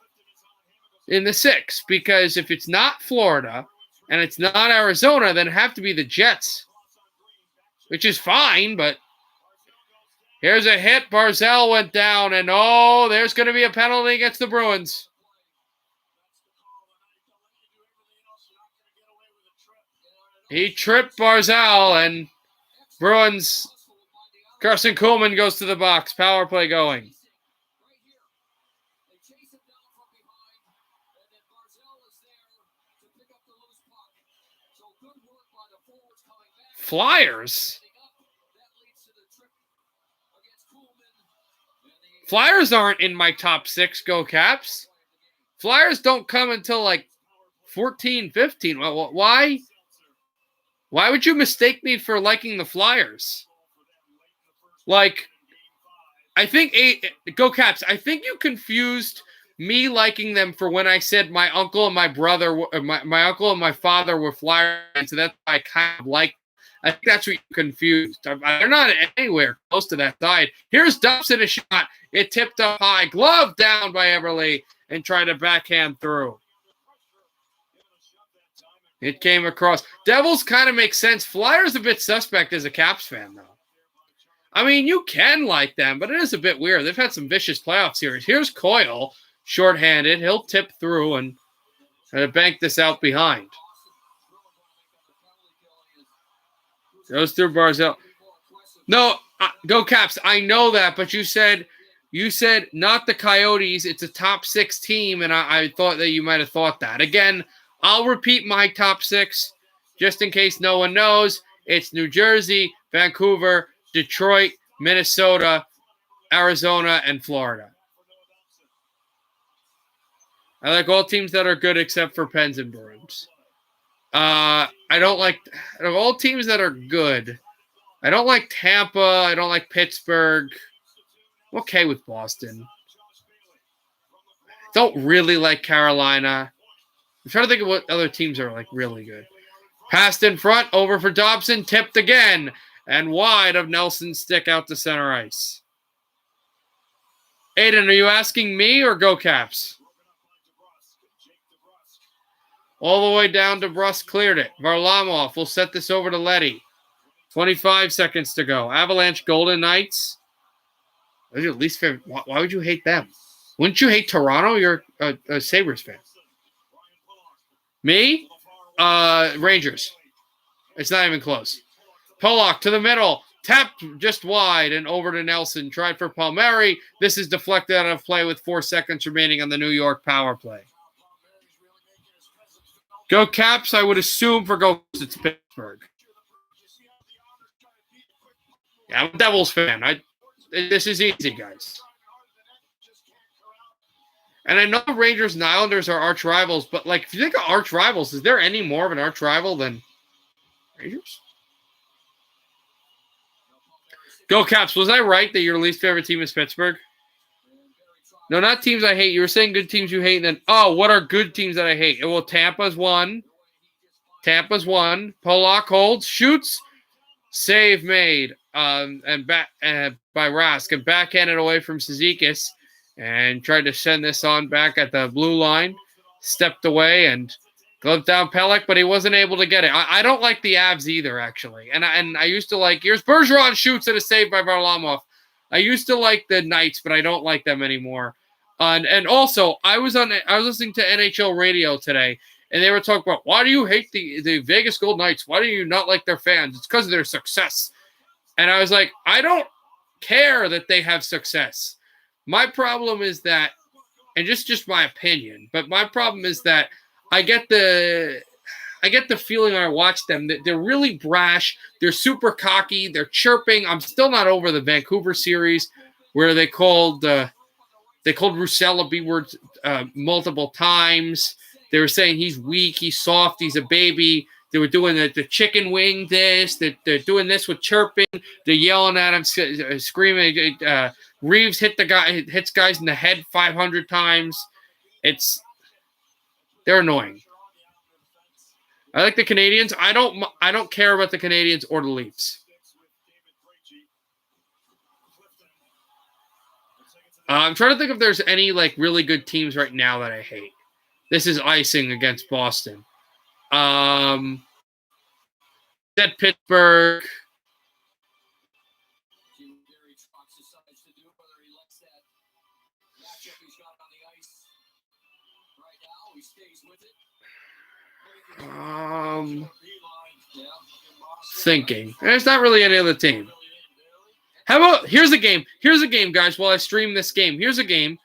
Speaker 1: in the 6? Because if it's not Florida and it's not Arizona, then it have to be the Jets, which is fine, but here's a hit. Barzal went down, and there's going to be a penalty against the Bruins. He tripped Barzal, and Bruins, Carson Kuhlman goes to the box. Power play going. Flyers? Flyers aren't in my top 6, go Caps. Flyers don't come until like 14, 15. Why? Why would you mistake me for liking the Flyers? Like, I think, go Caps, I think you confused me liking them for when I said my uncle and my brother, my uncle and my father were Flyers, and so that's why I kind of like. I think that's what you confused. They're not anywhere close to that side. Here's Dobson a shot. It tipped up high. Glove down by Eberle and tried to backhand through. It came across. Devils kind of make sense. Flyers a bit suspect as a Caps fan, though. I mean, you can like them, but it is a bit weird. They've had some vicious playoff series. Here's Coyle, shorthanded. He'll tip through and bank this out behind. Goes through Barzal. No, go Caps. I know that, but you said not the Coyotes. It's a top 6 team, and I thought that you might have thought that. Again, I'll repeat my top 6 just in case no one knows. It's New Jersey, Vancouver, Detroit, Minnesota, Arizona, and Florida. I like all teams that are good except for Pens and Bruins. I don't like of all teams that are good. I don't like Tampa. I don't like Pittsburgh. I'm okay with Boston. Don't really like Carolina. I'm trying to think of what other teams are like really good. Passed in front, over for Dobson, tipped again, and wide of Nelson's stick out to center ice. Aiden, are you asking me or Go Caps? All the way down to Brust, cleared it. Varlamov will set this over to Leddy. 25 seconds to go. Avalanche Golden Knights. Those are your least favorite. Why would you hate them? Wouldn't you hate Toronto? You're a Sabres fan. Me? Rangers. It's not even close. Pollock to the middle. Tapped just wide and over to Nelson. Tried for Palmieri. This is deflected out of play with 4 seconds remaining on the New York power play. Go Caps, I would assume for Go it's Pittsburgh. Yeah, I'm a Devils fan. This is easy, guys. And I know the Rangers and Islanders are arch rivals, but like if you think of arch rivals, is there any more of an arch rival than Rangers? Go Caps, was I right that your least favorite team is Pittsburgh? No, not teams I hate. You were saying good teams you hate, and then, what are good teams that I hate? Well, Tampa's one. Pollock holds, shoots, save made, and back by Rask, and backhanded away from Cizikas, and tried to send this on back at the blue line. Stepped away, and Glimpsed down Pelech, but he wasn't able to get it. I don't like the Avs either, actually. And I used to like. Here's Bergeron shoots and a save by Varlamov. I used to like the Knights, but I don't like them anymore. And also, I was listening to NHL radio today, and they were talking about why do you hate the Vegas Golden Knights? Why do you not like their fans? It's because of their success. And I was like, I don't care that they have success. My problem is that, and just my opinion, but my problem is that I get the feeling when I watch them that they're really brash. They're super cocky. They're chirping. I'm still not over the Vancouver series where they called Roussel a B-word multiple times. They were saying he's weak, he's soft, he's a baby. They were doing the chicken wing this. They're doing this with chirping. They're yelling at him, screaming. Reeves hits guys in the head 500 times. They're annoying. I like the Canadians. I don't care about the Canadians or the Leafs. I'm trying to think if there's any like really good teams right now that I hate. This is icing against Boston. At Pittsburgh. Thinking. There's not really any other team. How about here's a game. Here's a game, guys, while I stream this game. Here's a game.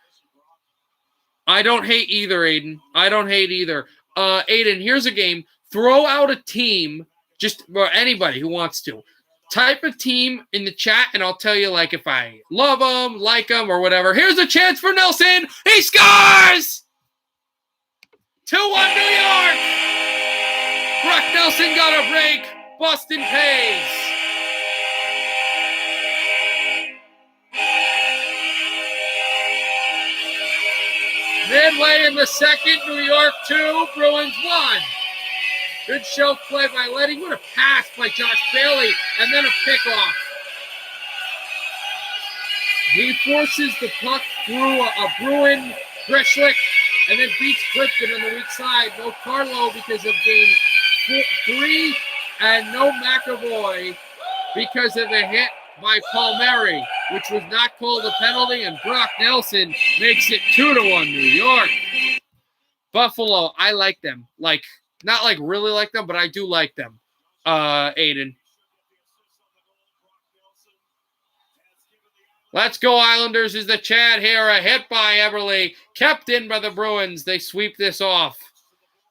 Speaker 1: I don't hate either, Aiden. I don't hate either. Aiden, here's a game. Throw out a team, or anybody who wants to. Type a team in the chat, and I'll tell you like if I love them, like them, or whatever. Here's a chance for Nelson. He scores! 2-1 New York! Brock Nelson got a break. Boston pays. Midway in the second, New York 2, Bruins 1. Good shelf play by Leddy. What a pass by Josh Bailey, and then a pickoff. He forces the puck through a Bruin, Grishlick, and then beats Clifton on the weak side. No Carlo because of game 3, and no McAvoy because of the hit by Palmieri, which was not called a penalty, and Brock Nelson makes it 2-1 New York. Buffalo, I like them. Like, not like really like them, but I do like them. Aiden. Let's go, Islanders, is the chat here. A hit by Eberle. Kept in by the Bruins. They sweep this off.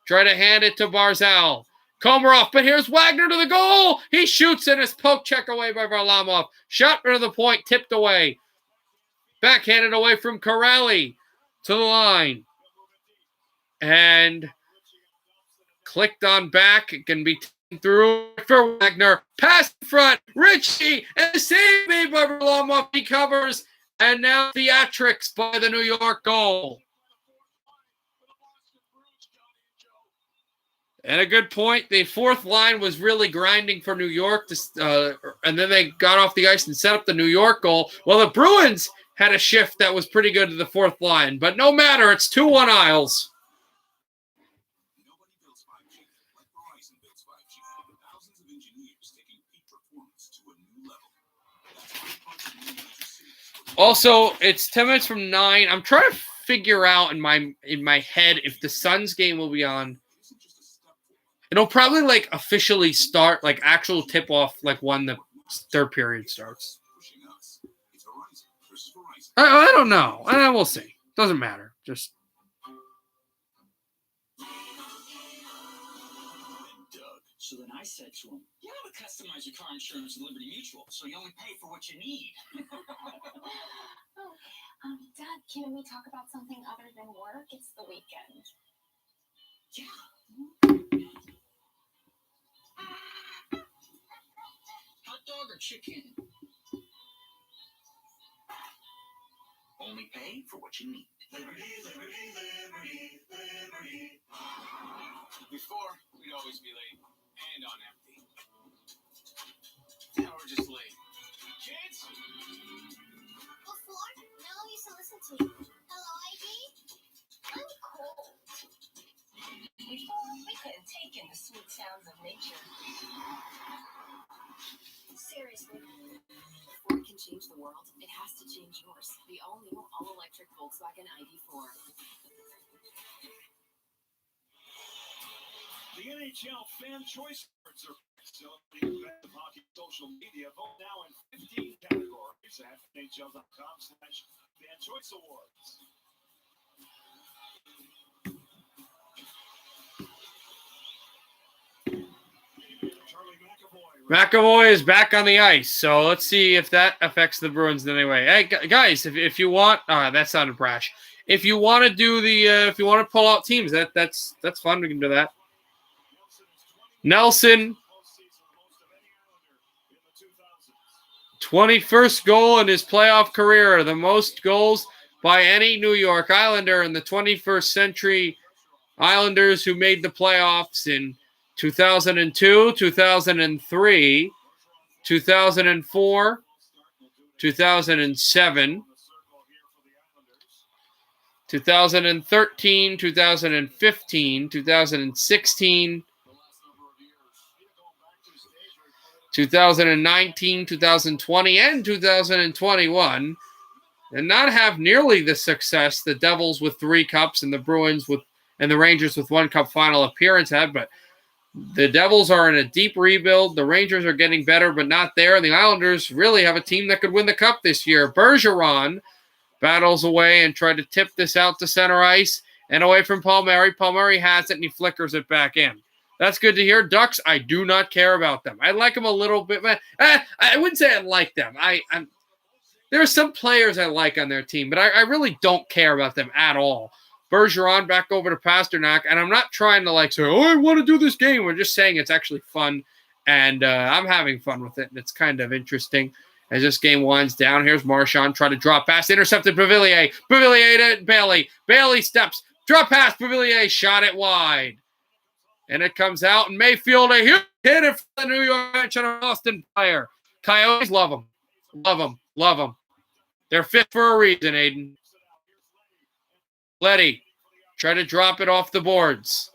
Speaker 1: Try to hand it to Barzal. Komarov, but here's Wagner to the goal. He shoots and is poke check away by Varlamov. Shot to the point, tipped away. Backhanded away from Corrali to the line. And clicked on back. It can be taken through for Wagner. Pass in front. Richie, and the save made by Varlamov. He covers. And now theatrics by the New York goal. And a good point. The fourth line was really grinding for New York, and then they got off the ice and set up the New York goal. Well, the Bruins had a shift that was pretty good to the fourth line, but no matter. It's 2-1 Isles.
Speaker 3: Nobody builds 5G like Verizon builds 5G. Thousands of engineers taking peak performance to a new level. That's why new major cities.
Speaker 1: Also, it's 10 minutes from 9. I'm trying to figure out in my head if the Suns game will be on. It'll probably like officially start, like actual tip off, like when the third period starts. I don't know. We'll see. Doesn't matter. Just.
Speaker 10: So then I said to him, "You have to customize your car insurance with Liberty Mutual, so you only pay for what you need."
Speaker 5: Dad, can we talk about something other than work? It's the weekend.
Speaker 10: Yeah. Hot dog or chicken? Only pay for what you need. Liberty, liberty, liberty, liberty.
Speaker 6: Before, we'd always be late and on empty. Now we're just late. Kids?
Speaker 11: Before, Mel used to listen to me. Hello, ID? I'm cold. Before, we
Speaker 8: change the world, it has to change yours. The all-new, all-electric Volkswagen ID4.
Speaker 4: The NHL Fan Choice Awards are celebrating the best of hockey social media. Vote now in 15 categories at NHL.com/Fan Choice Awards.
Speaker 1: McAvoy is back on the ice, so let's see if that affects the Bruins in any way. Hey, guys, if you want, that sounded brash. If you want to do the, if you want to pull out teams, that's fun. We can do that. Nelson, 21st goal in his playoff career, the most goals by any New York Islander in the 21st century. Islanders who made the playoffs in 2002, 2003, 2004, 2007, 2013, 2015, 2016, 2019, 2020, and 2021, and not have nearly the success the Devils with 3 cups and the Bruins with and the Rangers with 1 cup final appearance had. But the Devils are in a deep rebuild. The Rangers are getting better, but not there. And the Islanders really have a team that could win the cup this year. Bergeron battles away and tried to tip this out to center ice and away from Palmieri. Palmieri has it, and he flickers it back in. That's good to hear. Ducks, I do not care about them. I like them a little bit. I wouldn't say I like them. There are some players I like on their team, but I really don't care about them at all. Bergeron back over to Pasternak, and I'm not trying to say, I want to do this game. We're just saying it's actually fun, and I'm having fun with it, and it's kind of interesting. As this game winds down, here's Marchand trying to drop pass, intercepted Beauvillier. Beauvillier to Bailey. Bailey steps, drop pass, Beauvillier shot it wide. And it comes out, and Mayfield, a huge hit in front of the New York bench on a Boston player. Coyotes love them. Love them. Love them. They're fit for a reason, Aiden. Letty, try to drop it off the boards.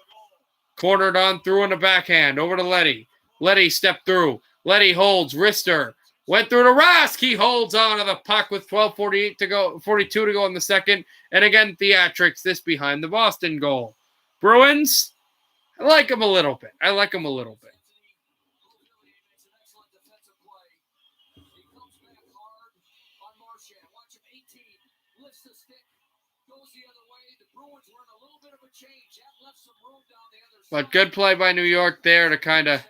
Speaker 1: Cornered on through on the backhand. Over to Letty. Letty stepped through. Letty holds. Wrister. Went through to Rask. He holds on to the puck with 12:48 to go, 42 to go in the second. And again, theatrics, this behind the Boston goal. Bruins, I like them a little bit. I like them a little bit. But good play by New York there to kind of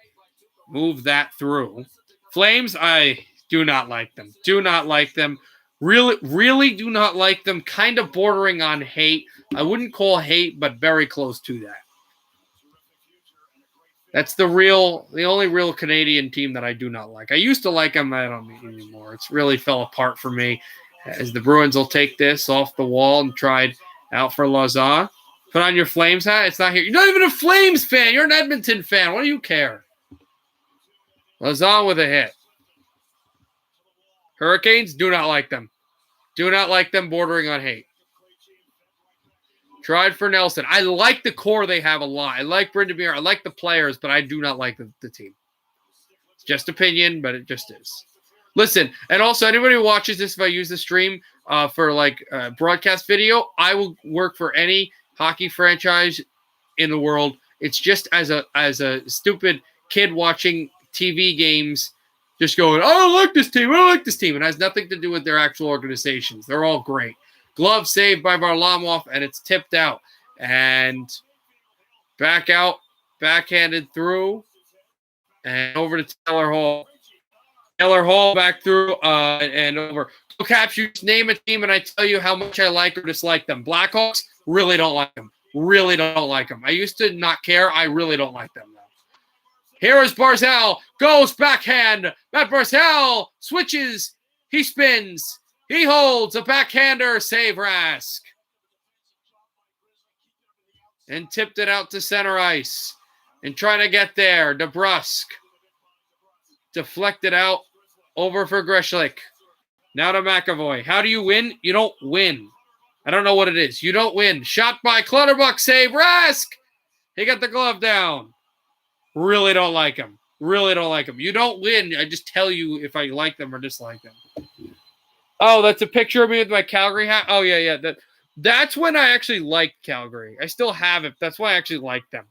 Speaker 1: move that through. Flames, I do not like them. Do not like them. Really, really do not like them. Kind of bordering on hate. I wouldn't call hate, but very close to that. That's the only real Canadian team that I do not like. I used to like them. I don't anymore. It's really fell apart for me. As the Bruins will take this off the wall and tried out for Lazar. Put on your Flames hat. It's not here. You're not even a Flames fan. You're an Edmonton fan. What do you care? Lazar with a hit. Hurricanes, do not like them. Do not like them, bordering on hate. Tried for Nelson. I like the core they have a lot. I like Brindamere. I like the players, but I do not like the team. It's just opinion, but it just is. Listen, and also anybody who watches this, if I use the stream for broadcast video, I will work for any hockey franchise in the world. It's just as a stupid kid watching TV games, just going, I don't like this team. I don't like this team. It has nothing to do with their actual organizations. They're all great. Glove saved by Varlamov, and it's tipped out. And back out, backhanded through, and over to Taylor Hall. Taylor Hall back through and over. So Caps, you just name a team, and I tell you how much I like or dislike them. Blackhawks, really don't like them. Really don't like them. I used to not care. I really don't like them, though. Here is Barzal. Goes backhand. Matt Barzal switches. He spins. He holds a backhander. Save Rask. And tipped it out to center ice. And trying to get there. DeBrusk. Deflected out. Over for Grishlik. Now to McAvoy. How do you win? You don't win. I don't know what it is. You don't win. Shot by Clutterbuck. Save Rask. He got the glove down. Really don't like him. Really don't like him. You don't win. I just tell you if I like them or dislike them. Oh, that's a picture of me with my Calgary hat. Oh yeah. That's when I actually liked Calgary. I still have it. That's why I actually like them.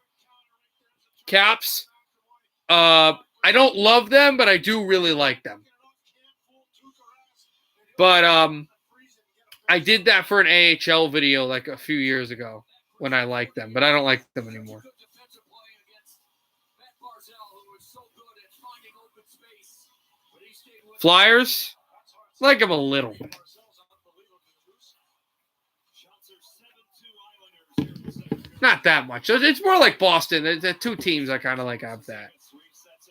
Speaker 1: Caps. I don't love them, but I do really like them. But I did that for an AHL video like a few years ago when I liked them, but I don't like them anymore. Flyers, like them a little bit. Not that much. It's more like Boston. The two teams I kind of like have that.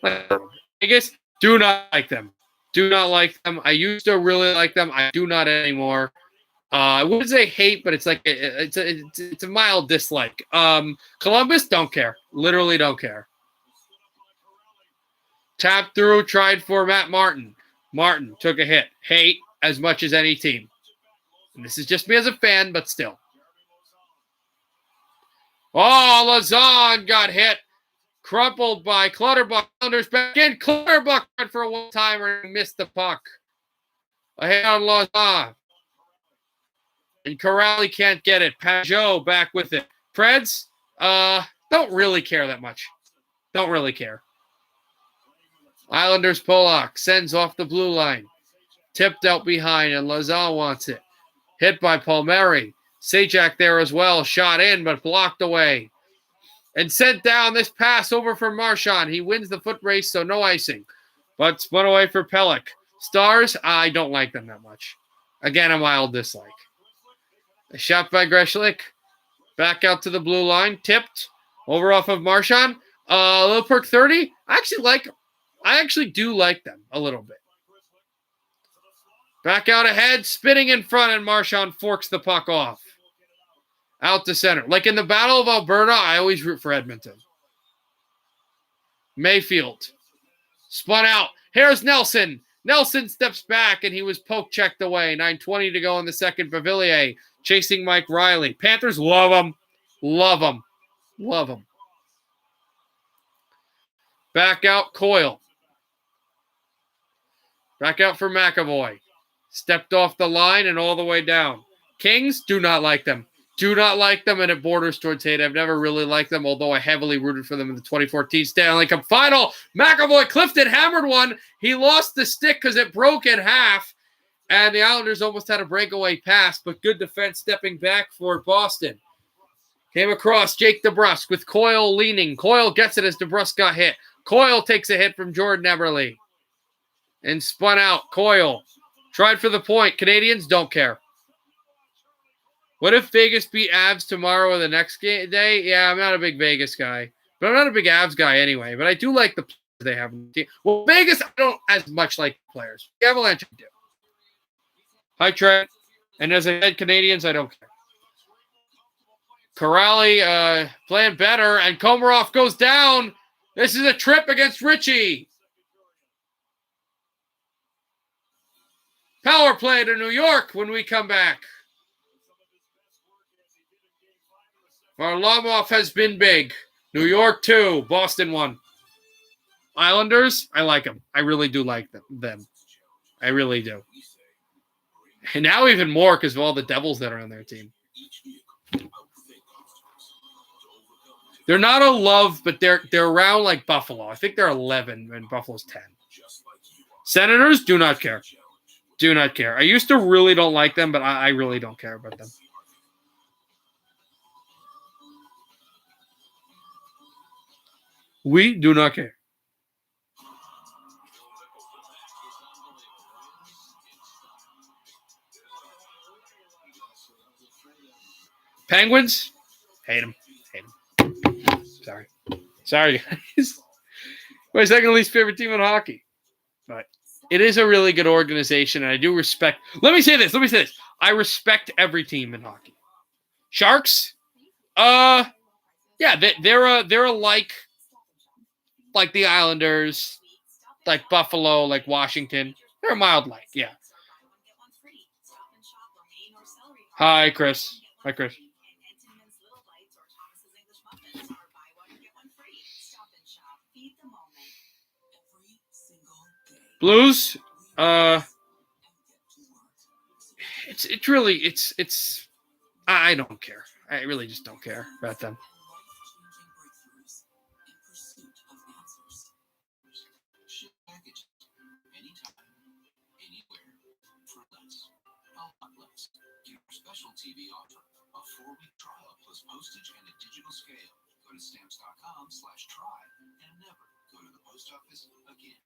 Speaker 1: I guess do not like them. Do not like them. I used to really like them. I do not anymore. I wouldn't say hate, but it's like it's a mild dislike. Columbus, don't care. Literally don't care. Tapped through, tried for Matt Martin. Martin took a hit. Hate as much as any team. And this is just me as a fan, but still. Oh, Lazan got hit. Crumpled by Clutterbuck. Islanders back in. Clutterbuck went for a one-timer and missed the puck. A hit on Lazan. And Corrali can't get it. Pajot back with it. Preds, don't really care that much. Don't really care. Islanders Polak sends off the blue line. Tipped out behind, and Lazan wants it. Hit by Palmieri. Sajak there as well. Shot in, but blocked away. And sent down this pass over for Marchand. He wins the foot race, so no icing. But spun away for Pelech. Stars, I don't like them that much. Again, a mild dislike. A shot by Greshlik. Back out to the blue line. Tipped. Over off of Marchand. Little Perk 30. I actually do like them a little bit. Back out ahead. Spinning in front, and Marchand forks the puck off. Out to center. Like in the Battle of Alberta, I always root for Edmonton. Mayfield. Spun out. Here's Nelson. Nelson steps back, and he was poke-checked away. 9:20 to go in the second. Pavillier chasing Mike Riley. Panthers love him. Love him. Love him. Back out, Coyle. Back out for McAvoy. Stepped off the line and all the way down. Kings, do not like them. Do not like them, and it borders towards hate. I've never really liked them, although I heavily rooted for them in the 2014 Stanley Cup Final. McAvoy, Clifton hammered one. He lost the stick because it broke in half, and the Islanders almost had a breakaway pass, but good defense stepping back for Boston. Came across Jake DeBrusk with Coyle leaning. Coyle gets it as DeBrusk got hit. Coyle takes a hit from Jordan Eberle and spun out. Coyle tried for the point. Canadians don't care. What if Vegas beat Avs tomorrow or the next day? Yeah, I'm not a big Vegas guy. But I'm not a big Avs guy anyway. But I do like the players they have in the team. Well, Vegas, I don't as much like the players. The Avalanche, I do. Hi, Trent. And as I said, Canadians, I don't care. Corrali playing better. And Komarov goes down. This is a trip against Richie. Power play to New York when we come back. Varlamov has been big. New York 2. Boston 1. Islanders, I like them. I really do like them. I really do. And now even more because of all the Devils that are on their team. They're not a love, but they're around like Buffalo. I think they're 11 and Buffalo's 10. Senators, do not care. Do not care. I used to really don't like them, but I really don't care about them. We do not care. Penguins? Hate them. Hate them. Sorry, guys. My second least favorite team in hockey. But it is a really good organization, and I do respect. Let me say this. I respect every team in hockey. Sharks? Yeah, they're like the Islanders, like Buffalo, like Washington. They're a mild like, yeah. Hi, Chris. Hi, Chris. Blues, It's really it's I don't care. I really just don't care about them.
Speaker 3: Ship packages anytime, anywhere, for less, a lot less. Get our special TV offer, a 4-week trial plus postage and a digital scale. Go to stamps.com/try and never go to the post office again.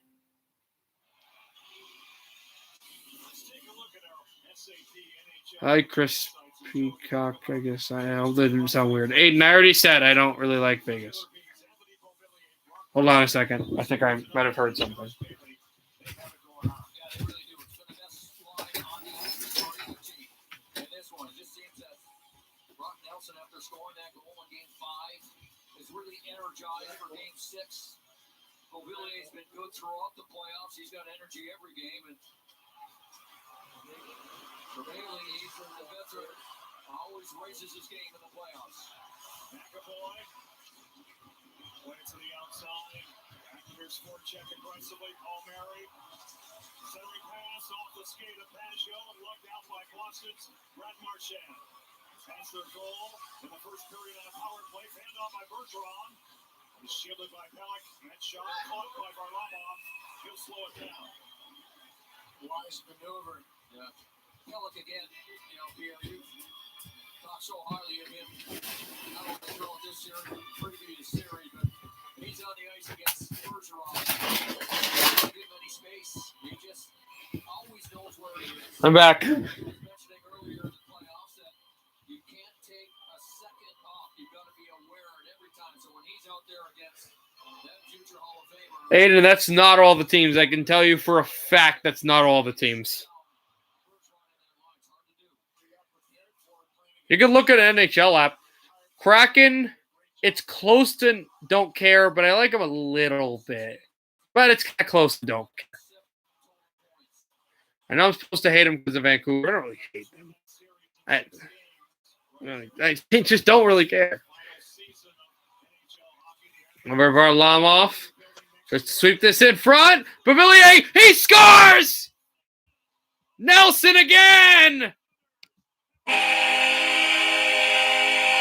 Speaker 4: Let's take a look at our SAP NHL.
Speaker 1: I like Chris Peacock, I guess. I know that didn't sound weird. Aiden, I already said I don't really like Vegas. Hold on a second. I think I might have heard something.
Speaker 3: Yeah, they really do. It's been the best line on the ice for either team. And this one, it just seems that Brock Nelson, after scoring that goal in Game 5, is really energized for Game 6. Beauvillier's been good throughout the playoffs. He's got energy every game. And for Bailey, he's the veteran. Always raises his game in the playoffs.
Speaker 4: McAvoy. Way to the outside. Here's forecheck aggressively. Palmieri. Centering pass off the skate of Pageau and lugged out by Boston's Brad Marchand. That's their goal in the first period on a power play. Hand off by Bergeron. He's shielded by Pellick. That shot caught by Varlamov. He'll slow it down.
Speaker 3: Wise maneuver. Yeah. Pellick again. You know, Pierre, you talk so highly of him. Not only throughout this year, previous series, but he's on the ice against Bergeron. Doesn't give any space. He just always knows where he is.
Speaker 1: I'm back.
Speaker 3: I was mentioning earlier in the playoffs that you can't take a second off. You've got to be aware of it every time. So when he's out there against that future Hall of Famer,
Speaker 1: Aiden, that's not all the teams. I can tell you for a fact that's not all the teams. You can look at an NHL app. Kraken, it's close to don't care, but I like them a little bit. But it's kind of close to don't care. I know I'm supposed to hate them because of Vancouver. I don't really hate them. I just don't really care. Over Varlamov. Just to sweep this in front. Beauvillier, he scores! Nelson again!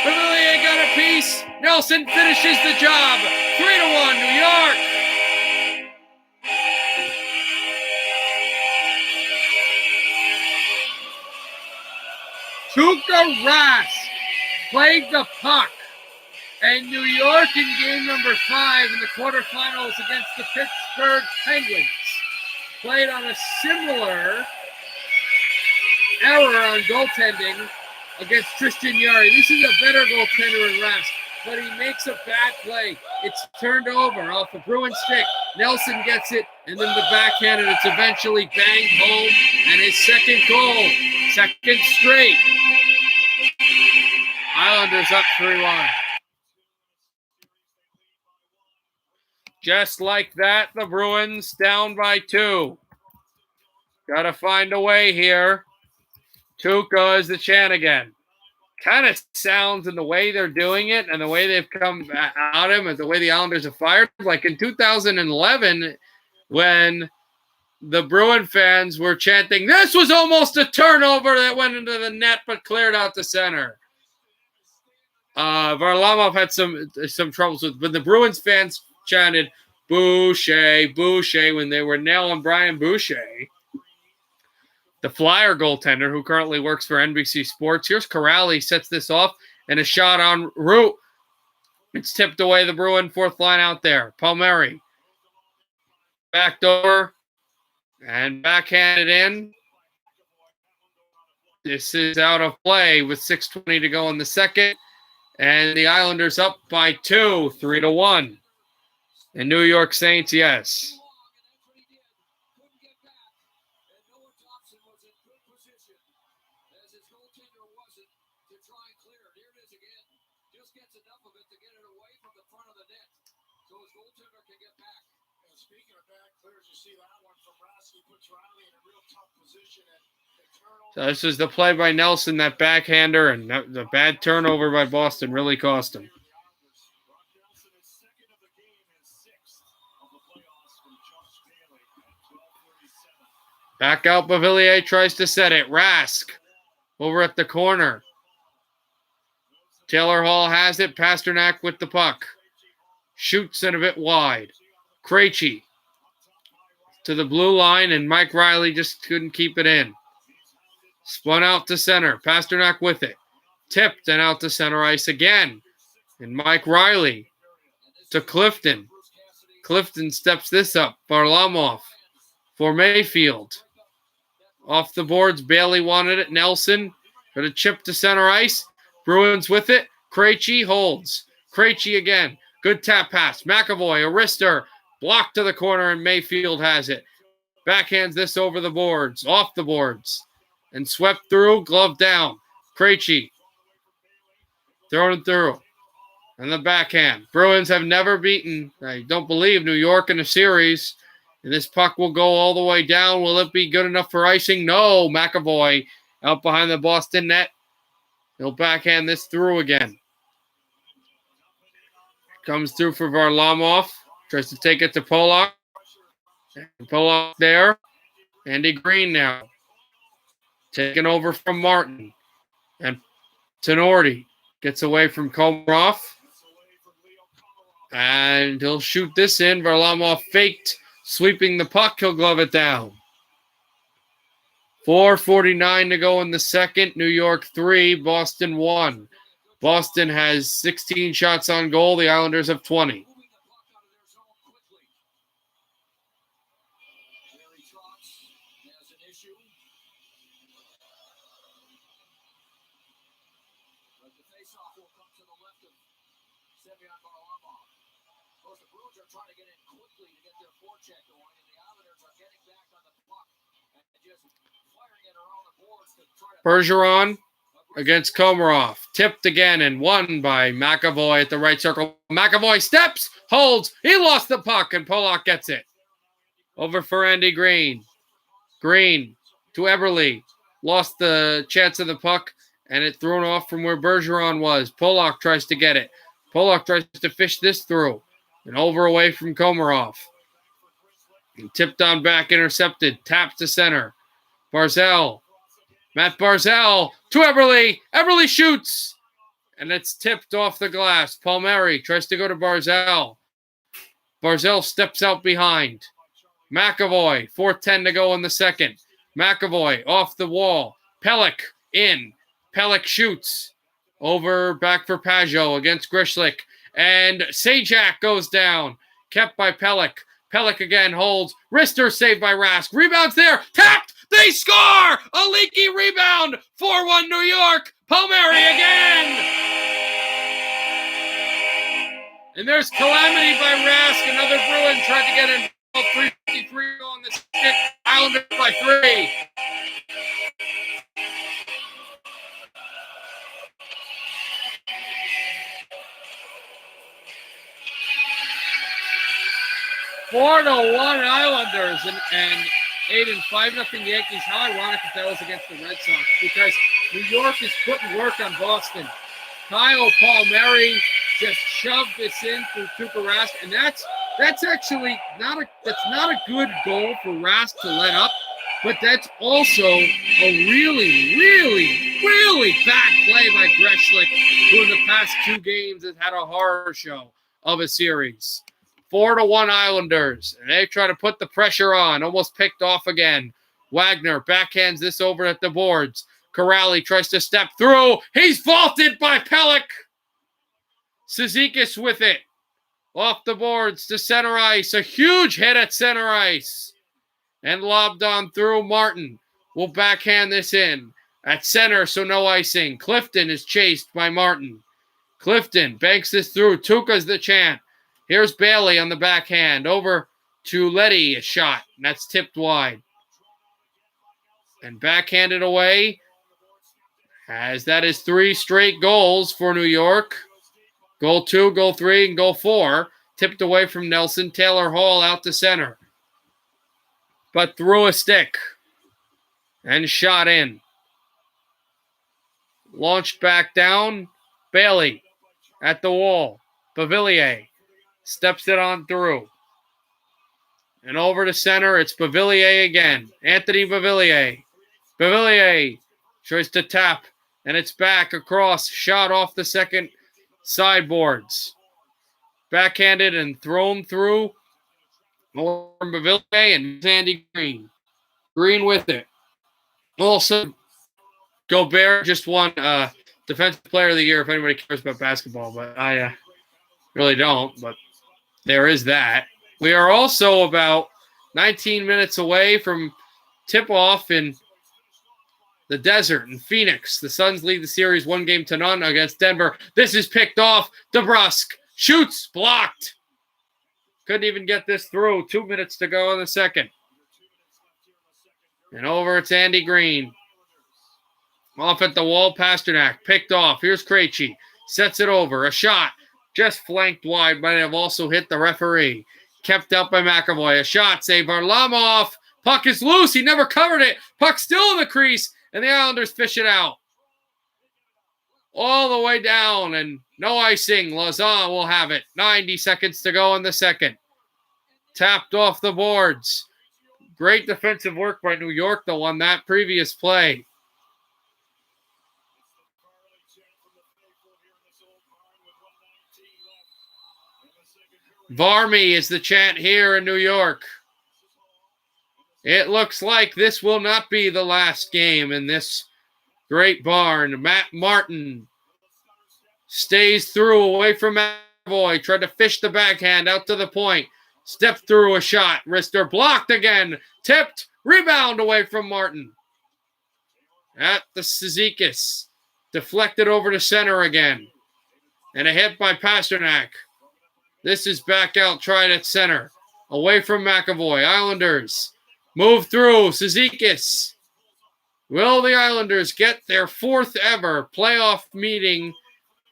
Speaker 1: Beauvillier got a piece. Nelson finishes the job. 3-1, New York. Tuukka Rask played the puck. And New York in game number 5 in the quarterfinals against the Pittsburgh Penguins played on a similar error on goaltending against Tristan Jarry. This is a better goaltender than Rask, but he makes a bad play. It's turned over off the Bruins stick. Nelson gets it, and then the backhand, and it's eventually banged home, and his second goal, second straight. Islanders up 3-1. Just like that, the Bruins down by 2. Got to find a way here. Tuukka is the chant again. Kind of sounds in the way they're doing it and the way they've come at him and the way the Islanders have fired. Like in 2011 when the Bruin fans were chanting, this was almost a turnover that went into the net but cleared out the center. Varlamov had some troubles with, but the Bruins fans chanted Boucher, Boucher when they were nailing Brian Boucher, the Flyer goaltender who currently works for NBC Sports. Here's Corrali, sets this off, and a shot on route. It's tipped away the Bruin fourth line out there. Palmieri. Backdoor and backhanded in. This is out of play with 6:20 to go in the second. And the Islanders up by 2, 3-1. And New York Saints, yes. So this is the play by Nelson, that backhander, and the bad turnover by Boston really cost him. Back out, Beauvillier tries to set it. Rask over at the corner. Taylor Hall has it. Pasternak with the puck. Shoots it a bit wide. Krejci to the blue line, and Mike Riley just couldn't keep it in. Spun out to center. Pasternak with it. Tipped and out to center ice again. And Mike Riley to Clifton. Clifton steps this up. Varlamov for Mayfield. Off the boards, Bailey wanted it. Nelson got a chip to center ice. Bruins with it. Krejci holds. Krejci again. Good tap pass. McAvoy, a wrister. Blocked to the corner, and Mayfield has it. Backhands this over the boards. Off the boards. And swept through. Glove down. Krejci. Thrown through. And the backhand. Bruins have never beaten, I don't believe, New York in a series. And this puck will go all the way down. Will it be good enough for icing? No. McAvoy out behind the Boston net. He'll backhand this through again. Comes through for Varlamov. Tries to take it to Pollock. Pollock there. Andy Green now. Taken over from Martin. And Tenorti gets away from Komarov. And he'll shoot this in. Varlamov faked. Sweeping the puck. He'll glove it down. 4:49 to go in the second. New York 3, Boston 1. Boston has 16 shots on goal. The Islanders have 20. Bergeron against Komarov. Tipped again and won by McAvoy at the right circle. McAvoy steps, holds. He lost the puck, and Pollock gets it. Over for Andy Green. Green to Eberle. Lost the chance of the puck, and it thrown off from where Bergeron was. Pollock tries to get it. Pollock tries to fish this through. And over away from Komarov. And tipped on back, intercepted. Taps to center. Barzal. Matt Barzal to Eberle. Eberle shoots. And it's tipped off the glass. Palmieri tries to go to Barzal. Barzal steps out behind. McAvoy. 4:10 to go in the second. McAvoy off the wall. Pelech in. Pelech shoots. Over back for Pajot against Grishlik. And Sajak goes down. Kept by Pelech. Pelech again holds. Wrister saved by Rask. Rebounds there. Tapped. They score! A leaky rebound! 4-1 New York! Palmieri again! And there's calamity by Rask. Another Bruin tried to get in. 3:53 on the second. Islanders by 3. Four to 1 Islanders and 8-5-0 Yankees. How ironic if that was against the Red Sox, because New York is putting work on Boston. Kyle Palmieri just shoved this in through Tuukka Rask, and that's actually not a good goal for Rask to let up, but that's also a really, really, really bad play by Grishlik, who in the past 2 games has had a horror show of a series. 4-1 Islanders. And they try to put the pressure on. Almost picked off again. Wagner backhands this over at the boards. Corrali tries to step through. He's vaulted by Pelech. Cizikas with it. Off the boards to center ice. A huge hit at center ice. And lobbed on through. Martin will backhand this in. At center, so no icing. Clifton is chased by Martin. Clifton banks this through. Tuukka's the chant. Here's Bailey on the backhand. Over to Leddy, a shot. And that's tipped wide. And backhanded away. As that is 3 straight goals for New York. Goal 2, goal 3, and goal 4. Tipped away from Nelson. Taylor Hall out to center. But through a stick. And shot in. Launched back down. Bailey at the wall. Beauvillier. Steps it on through. And over to center, it's Beauvillier again. Anthony Beauvillier. Beauvillier Tries to tap, and it's back across. Shot off the second sideboards. Backhanded and thrown through. More from Bavilier and Andy Green. Green with it. Also, Gobert just won Defensive Player of the Year if anybody cares about basketball, but I really don't. But there is that. We are also about 19 minutes away from tip-off in the desert in Phoenix. The Suns lead the series 1-0 against Denver. This is picked off. DeBrusque shoots, blocked. Couldn't even get this through. 2 minutes to go in the second. And over it's Andy Green. Off at the wall, Pasternak. Picked off. Here's Krejci. Sets it over. A shot. Just flanked wide. Might have also hit the referee. Kept up by McAvoy. A shot. Save Varlamov. Puck is loose. He never covered it. Puck still in the crease. And the Islanders fish it out. All the way down. And no icing. Lazan will have it. 90 seconds to go in the second. Tapped off the boards. Great defensive work by New York, though, on that previous play. Varmy is the chant here in New York. It looks like this will not be the last game in this great barn. Matt Martin stays through away from McAvoy. Tried to fish the backhand out to the point. Stepped through a shot. Wrister blocked again. Tipped. Rebound away from Martin. At the Cizikas. Deflected over to center again. And a hit by Pasternak. This is back out. Tried at center. Away from McAvoy. Islanders. Move through. Cizikas. Will the Islanders get their fourth ever playoff meeting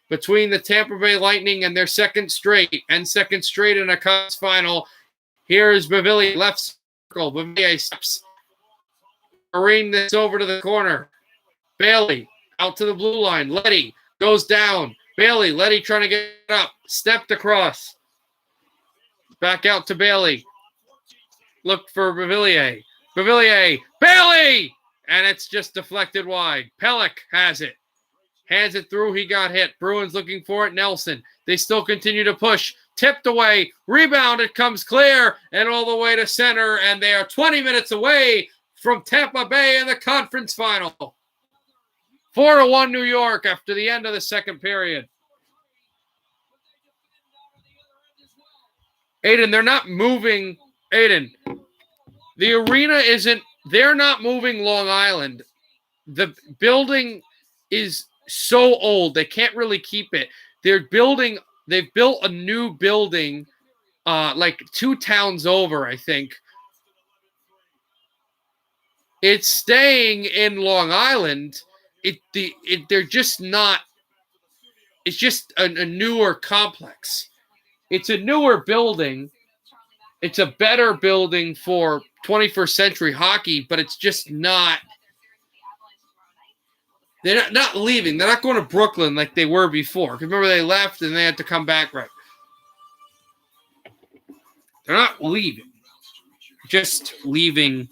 Speaker 1: between the Tampa Bay Lightning and their second straight in a Cubs final? Here's Bavilier, left circle. Bavilier steps. Marine this over to the corner. Bailey out to the blue line. Leddy goes down. Bailey, Leddy trying to get up. Stepped across. Back out to Bailey. Look for Bavilier. Bavilier. Bailey! And it's just deflected wide. Pelech has it. Hands it through. He got hit. Bruins looking for it. Nelson. They still continue to push. Tipped away. Rebound. It comes clear. And all the way to center. And they are 20 minutes away from Tampa Bay in the conference final. 4-1 New York after the end of the second period. Aiden, they're not moving. Aiden, the arena isn't. They're not moving Long Island. The building is so old. They can't really keep it. They've built a new building like 2 towns over, I think. It's staying in Long Island. They're just not. It's just a newer complex. It's a newer building. It's a better building for 21st century hockey, but it's just not. They're not leaving. They're not going to Brooklyn like they were before. Because remember, they left and they had to come back, right? They're not leaving. Just leaving.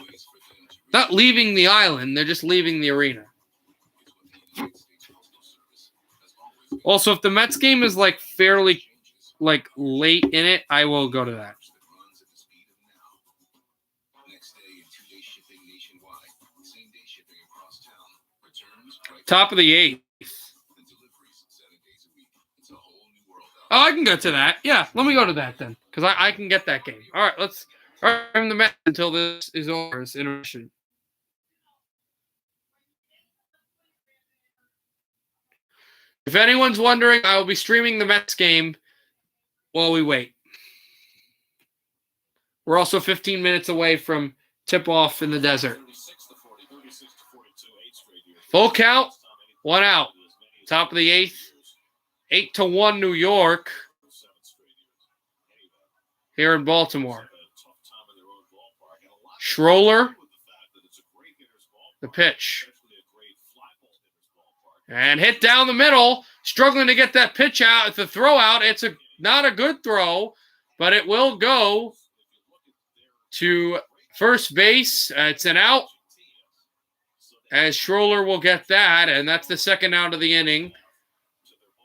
Speaker 1: Not leaving the island. They're just leaving the arena. Also, if the Mets game is like fairly like late in it, I will go to that. Top of the 8th. Oh, I can go to that. Yeah, let me go to that then, because I can get that game. All right, let's from the Mets until this is over. It's intermission. If anyone's wondering, I will be streaming the Mets game while we wait. We're also 15 minutes away from tip-off in the desert. Full count, 1 out. Top of the 8th, 8-1 New York here in Baltimore. Schroller, the pitch. And hit down the middle, struggling to get that pitch out. It's a throw out. It's not a good throw, but it will go to first base. It's an out. as Schroller will get that, and that's the second out of the inning.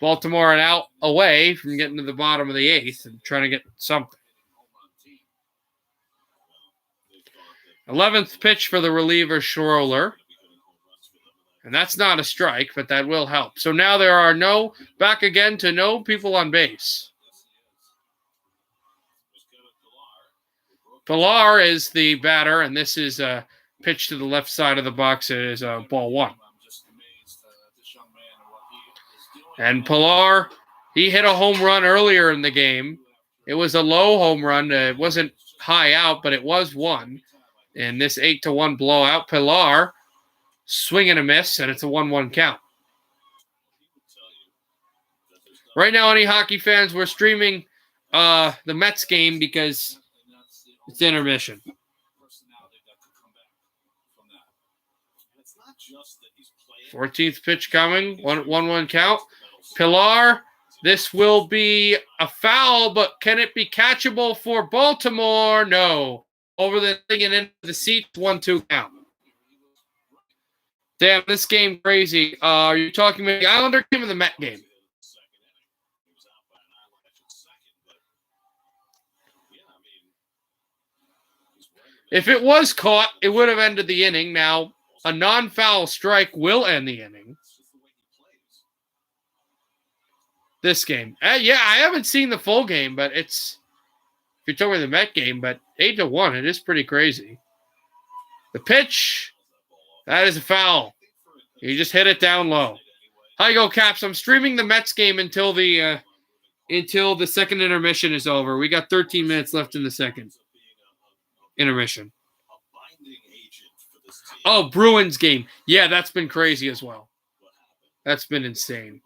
Speaker 1: Baltimore an out away from getting to the bottom of the eighth and trying to get something. 11th pitch for the reliever, Schroller. And that's not a strike, but that will help. So now there are back again to no people on base. Pilar is the batter, and this is a pitch to the left side of the box. It is ball one. And Pilar, he hit a home run earlier in the game. It was a low home run. It wasn't high out, but it was one. In this 8-1 blowout, Pilar swing and a miss, and it's a 1-1 count. Right now, any hockey fans, we're streaming the Mets game because it's intermission. 14th pitch coming, 1-1 count. Pilar, this will be a foul, but can it be catchable for Baltimore? No. Over the thing and into the seats, 1-2 count. Damn, this game crazy. Are you talking about the Islander game or the Met game? If it was caught, it would have ended the inning. Now, a non-foul strike will end the inning. This game. Yeah, I haven't seen the full game, but it's, if you're talking about the Met game, but 8-1, it is pretty crazy. The pitch, that is a foul. He just hit it down low. How you go, Caps? I'm streaming the Mets game until the second intermission is over. We got 13 minutes left in the second intermission. Oh, Bruins game. Yeah, that's been crazy as well. That's been insane.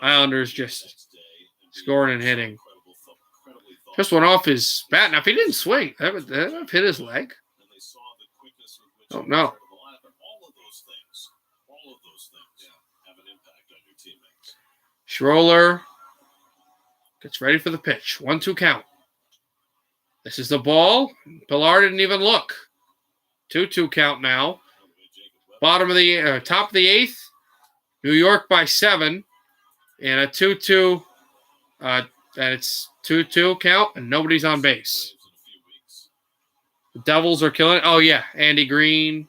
Speaker 1: Islanders just scoring and hitting. Just went off his bat. Now, if he didn't swing, that would have hit his leg. Oh, no. Schroller gets ready for the pitch. 1-2 count. This is the ball. Pilar didn't even look. 2-2 count now. Top of the eighth. New York by 7. And a 2-2. And it's 2-2 count, and nobody's on base. The Devils are killing it. Oh, yeah. Andy Green.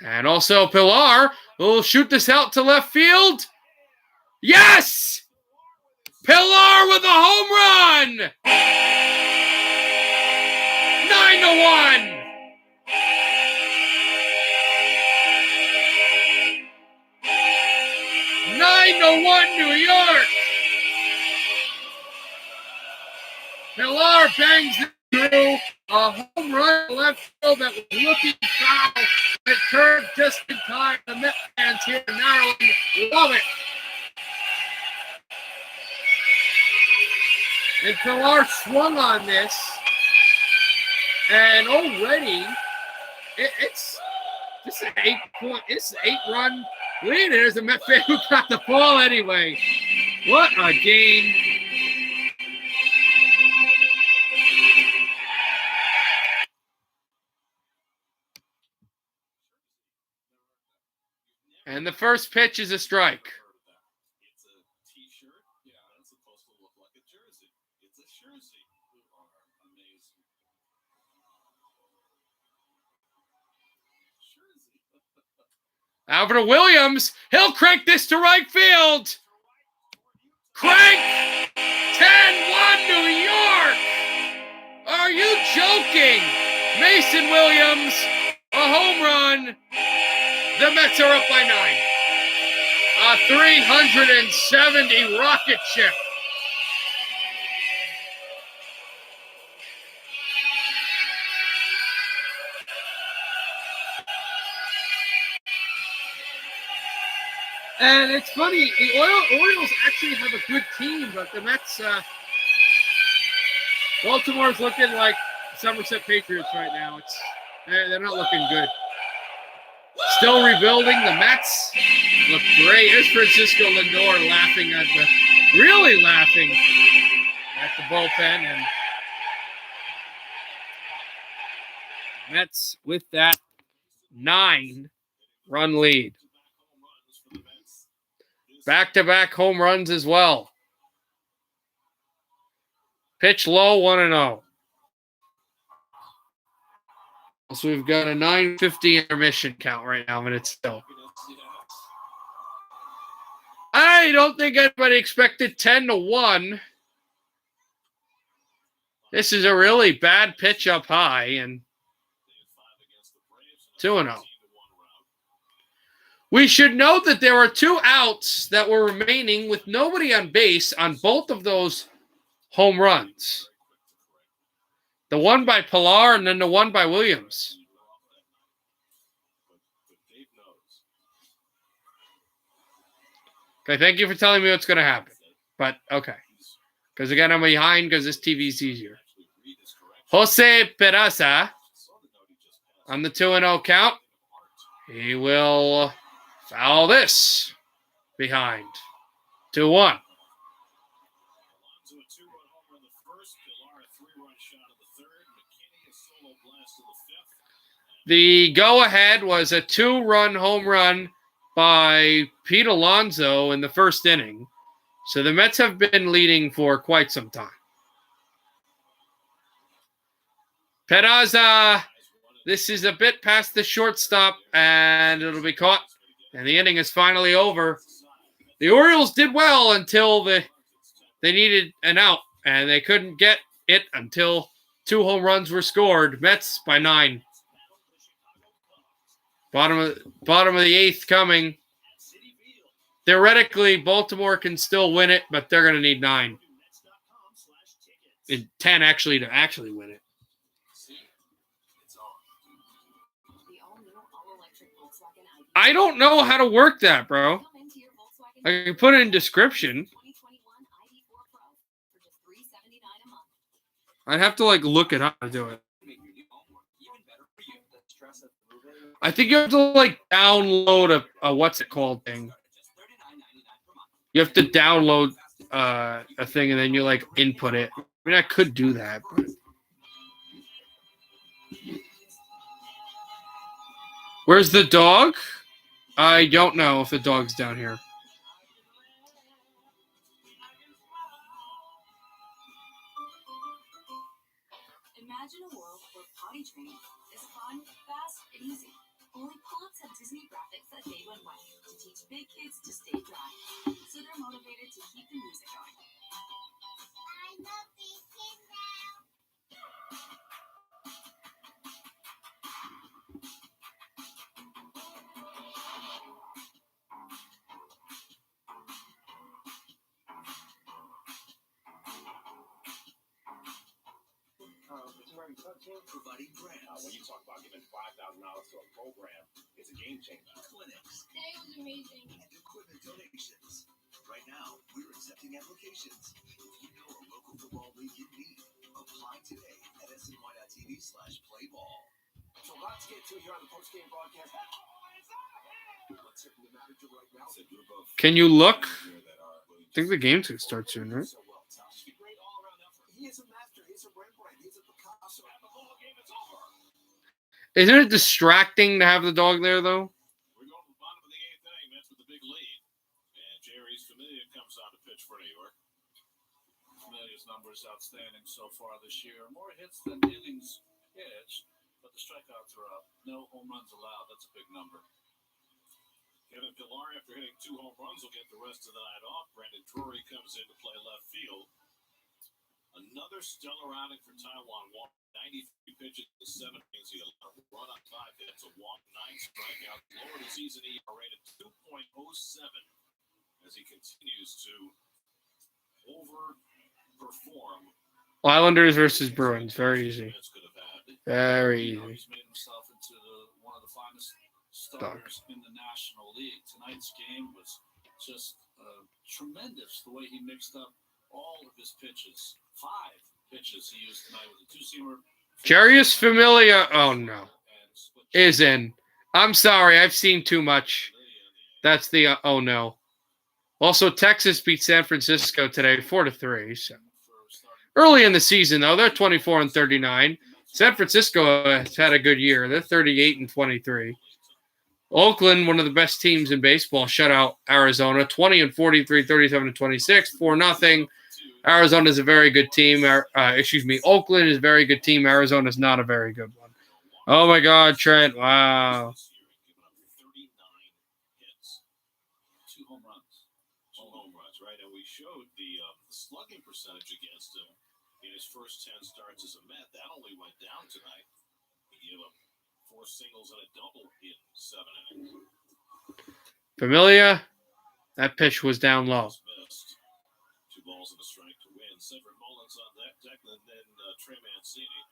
Speaker 1: And also Pilar will shoot this out to left field. Yes! Pilar with a home run! 9-1! New York! Pilar bangs it through a home run left field that was looking foul. It turned just in time. The Met fans here in Maryland love it. And Pilar swung on this. And already, it's an 8-run lead. There's a Met fan who got the ball anyway. What a game. And the first pitch is a strike.
Speaker 6: It's a t-shirt. Yeah, it's supposed to look like a jersey. It's a jersey. Amazing.
Speaker 1: Alfred Williams, he'll crank this to right field. Crank! 10-1 New York! Are you joking? Mason Williams, a home run. The Mets are up by 9. A 370 rocket ship. And it's funny, the Orioles actually have a good team, but the Mets, Baltimore's looking like Somerset Patriots right now. They're not looking good. Still rebuilding. The Mets look great. There's Francisco Lindor laughing at the bullpen, and Mets with that 9-run lead. Back-to-back home runs as well. Pitch low, 1-0. So we've got a 9:50 intermission count right now, and it's still. I don't think anybody expected 10-1. This is a really bad pitch up high, and 2-0. We should note that there were 2 outs that were remaining with nobody on base on both of those home runs. The one by Pilar and then the one by Williams. Okay, thank you for telling me what's going to happen. But, okay. Because, again, I'm behind because this TV's easier. Jose Peraza on the 2-0 count. He will foul this behind. 2-1. The go-ahead was a 2-run home run by Pete Alonso in the first inning. So the Mets have been leading for quite some time. Peraza, this is a bit past the shortstop, and it'll be caught. And the inning is finally over. The Orioles did well until they needed an out, and they couldn't get it until 2 home runs were scored. Mets by 9. Bottom of the 8th coming. Theoretically, Baltimore can still win it, but they're going to need 9. And 10 actually to actually win it. I don't know how to work that, bro. I can put it in description. I'd have to look at how to do it. I think you have to download a what's it called thing. You have to download a thing and then you input it. I mean, I could do that, but where's the dog? I don't know if the dog's down here.
Speaker 8: Imagine a world where potty training is fun, fast, and easy. Only pull-ups have Disney graphics that fade when wet to teach big kids to stay dry, so they're motivated to keep the music going.
Speaker 11: I love these kids now.
Speaker 3: Providing grants.
Speaker 6: When you talk about giving $5,000 to a program, it's a game changer.
Speaker 3: Clinics.
Speaker 11: Today was amazing.
Speaker 3: And equipment donations. Right now, we're accepting applications. If you know a local football league you need, apply today at sny.tv/playball. So lots to get to here on the postgame broadcast. Let's hear from the manager right now. It's a group of
Speaker 1: Can you look? I think the game's going to start soon, right?
Speaker 3: great all-around effort. He is a master. He's a Rembrandt. He's a Picasso. And the whole game is over.
Speaker 1: Isn't it distracting to have the dog there, though?
Speaker 4: We're going to the bottom of the 8th inning. Mets with a big lead. And Jerry's Familia comes out to pitch for New York. Familia's numbers outstanding so far this year. More hits than innings pitched, but the strikeouts are up. No home runs allowed. That's a big number. Kevin Pillar, after hitting 2 home runs, will get the rest of the night off. Brandon Drury comes in to play left field. Another stellar outing for Taiwan. 93 pitches to 7 innings. He allowed a run on 5 hits, a walk, 9 strikeouts. Lowered the season ERA to 2.07 as he continues to overperform.
Speaker 1: Islanders versus Bruins. Very easy. Very easy.
Speaker 4: He's made himself into one of the finest starters in the National League. Tonight's game was just tremendous, the way he mixed up all of his pitches. 5 pitches he used tonight with a 2-seamer.
Speaker 1: Jarius Familia, oh no, is in. I'm sorry, I've seen too much. That's the oh no. Also, Texas beat San Francisco today, 4-3. So early in the season, though, they're 24-39. San Francisco has had a good year. They're 38-23. Oakland, one of the best teams in baseball, shut out Arizona 20-43, 37-26, 4-0. Arizona is a very good team. Oakland is a very good team. Arizona is not a very good one. Oh my God, Trent! Wow.
Speaker 4: 2 home runs, right? And we showed the slugging percentage against him in his first 10 starts as a Met. That only went down tonight. He gave up 4 singles and a double in 7 innings.
Speaker 1: Familia, that pitch was down low.
Speaker 4: Missed. 2 balls and a strike to win. Cedric Mullins on that deck, and then Trey Mancini.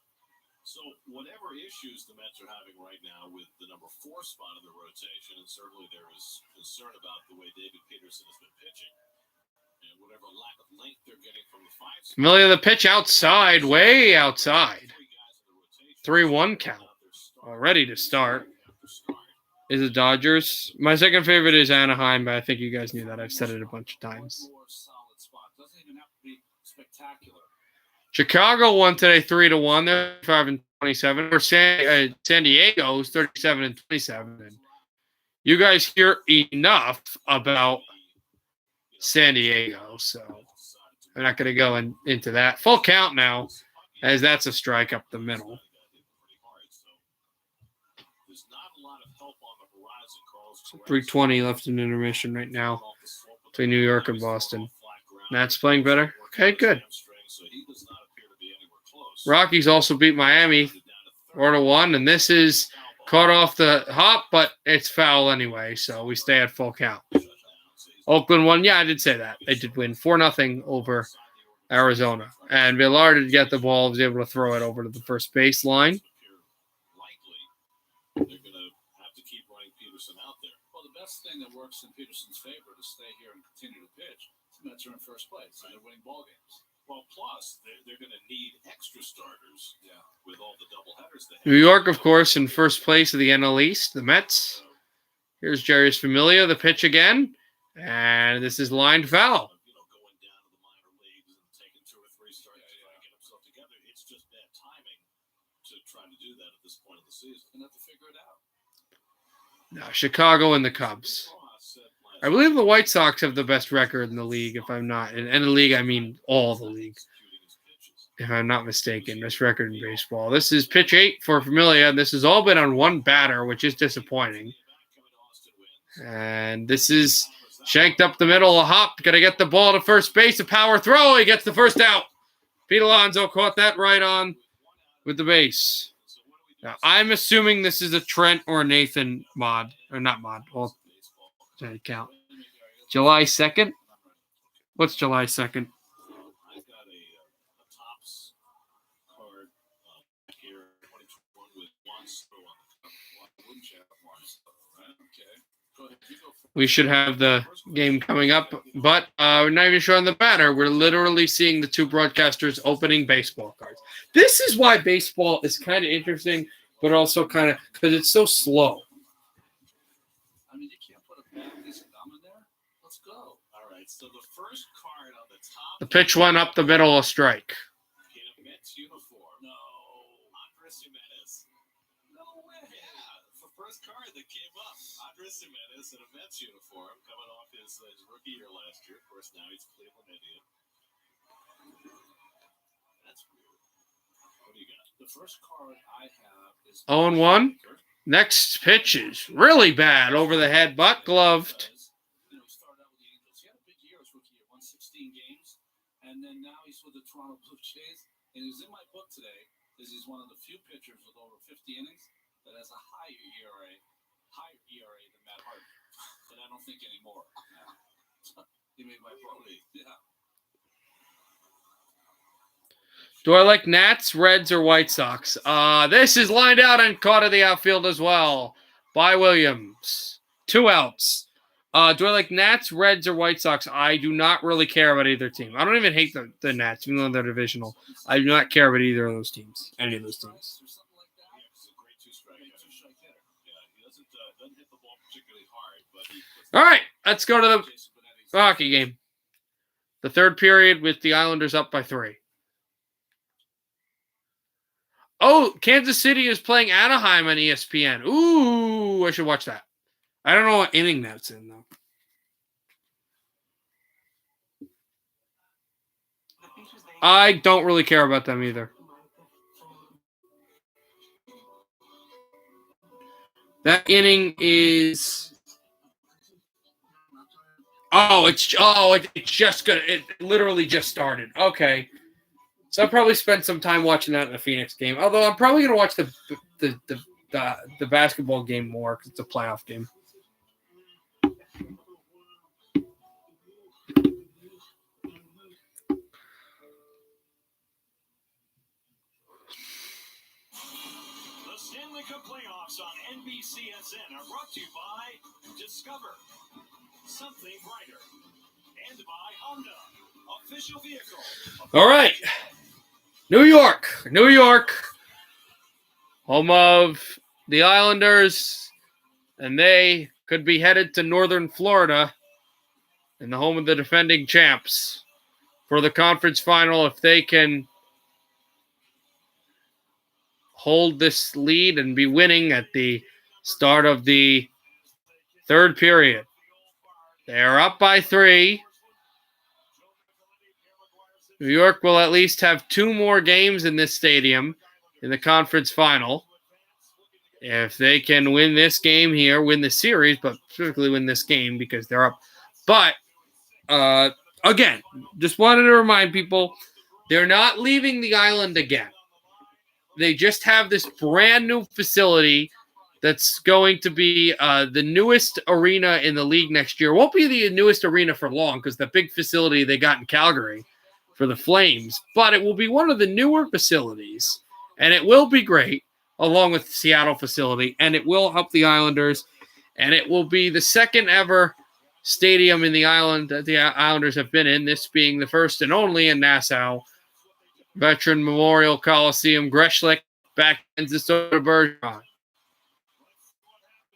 Speaker 4: So whatever issues the Mets are having right now with the number 4 spot in the rotation, and certainly there is concern about the way David Peterson has been pitching, and whatever lack of length they're getting from the 5 spot.
Speaker 1: Familia, the pitch outside, way outside. 3-1 count. Ready to start. Is the Dodgers. My second favorite is Anaheim, but I think you guys knew that. I've said it a bunch of times. Chicago won today 3-1. They're 5-27. Or San Diego's 37-27. And you guys hear enough about San Diego, so I'm not going to go into that. Full count now, as that's a strike up the middle. 3:20 left in intermission right now between New York and Boston. Matt's playing better. Okay, good. Rockies also beat Miami 4-1, and this is caught off the hop, but it's foul anyway, so we stay at full count. Oakland won. Yeah, I did say that. They did win 4-0 over Arizona. And Villar did get the ball, was able to throw it over to the first baseline.
Speaker 4: They're going to have to keep running Peterson out there. Well, the best thing that works in Peterson's favor to stay here and continue to pitch is the Mets are in first place and they're winning ball games. Well, plus, they're going to need extra starters with all the doubleheaders they have.
Speaker 1: New York, of course, in first place of the NL East, the Mets. Here's Jarius Familia, the pitch again. And this is lined foul.
Speaker 4: Going down to the minor leagues and taking 2 or 3 starts to try to get himself together. It's just bad timing to try to do that at this point of the season. And have to figure it out.
Speaker 1: No, Chicago and the Cubs. I believe the White Sox have the best record in the league, if I'm not. In the league, I mean all the league. If I'm not mistaken, best record in baseball. This is pitch 8 for Familia, and this has all been on one batter, which is disappointing. And this is shanked up the middle, a hop. Got to get the ball to first base, a power throw. He gets the first out. Pete Alonso caught that right on with the base. Now, I'm assuming this is a Trent or a Nathan mod. Or not mod. Well, I count. July 2nd? What's July 2nd?
Speaker 4: I've got a Topps card here, 2021 with Monster on the cover. Why wouldn't you have Monster, right? Okay. Go ahead. You go first.
Speaker 1: We should have the game coming up, but we're not even showing the batter. We're literally seeing the 2 broadcasters opening baseball cards. This is why baseball is kind of interesting, but also kind of because it's so slow.
Speaker 4: I mean, you can't put a bad piece of gum in there. Let's go. All right. So the first card on the top.
Speaker 1: The pitch went up the middle, a strike.
Speaker 4: In a Mets uniform. No. Andres Jimenez. No way. Yeah. It's the first card that came up. Andres Jimenez in a Mets uniform coming off his rookie year last year. Of course, now he's Cleveland Indian. That's weird. What do you got? The first card I have is
Speaker 1: 0-1. Next pitch is really bad over the head, but gloved.
Speaker 4: He started out with the Angels. He had a big year his rookie year, won 16 games, and then now he's with the Toronto Blue Jays. And he's in my book today because he's one of the few pitchers with over 50 innings that has a higher ERA than Matt Harvey. But I don't think anymore. He made my book. Yeah.
Speaker 1: Do I like Nats, Reds, or White Sox? This is lined out and caught in the outfield as well by Williams. 2 outs. Do I like Nats, Reds, or White Sox? I do not really care about either team. I don't even hate the Nats, even though they're divisional. I do not care about either of those teams, any of those teams. All right, let's go to the hockey game. The third period with the Islanders up by 3. Oh, Kansas City is playing Anaheim on ESPN. Ooh, I should watch that. I don't know what inning that's in, though. I don't really care about them either. That inning is... it literally just started. Okay. So I'll probably spend some time watching that in the Phoenix game. Although I'm probably going to watch the basketball game more because it's a playoff game.
Speaker 4: The Stanley Cup playoffs on NBCSN are brought to you by Discover, Something Brighter, and by Honda, official vehicle.
Speaker 1: All right. New York, home of the Islanders, and they could be headed to northern Florida in the home of the defending champs for the conference final if they can hold this lead and be winning at the start of the third period. They are up by 3. New York will at least have 2 more games in this stadium in the conference final. If they can win this game here, win the series, but specifically win this game because they're up. But, again, just wanted to remind people, they're not leaving the island again. They just have this brand new facility that's going to be the newest arena in the league next year. It won't be the newest arena for long because the big facility they got in Calgary for the Flames, but it will be one of the newer facilities, and it will be great along with the Seattle facility, and it will help the Islanders, and it will be the second ever stadium in the island that the Islanders have been in, this being the first and only in Nassau. Veteran Memorial Coliseum. Greshlick backhands this over to Bergeron.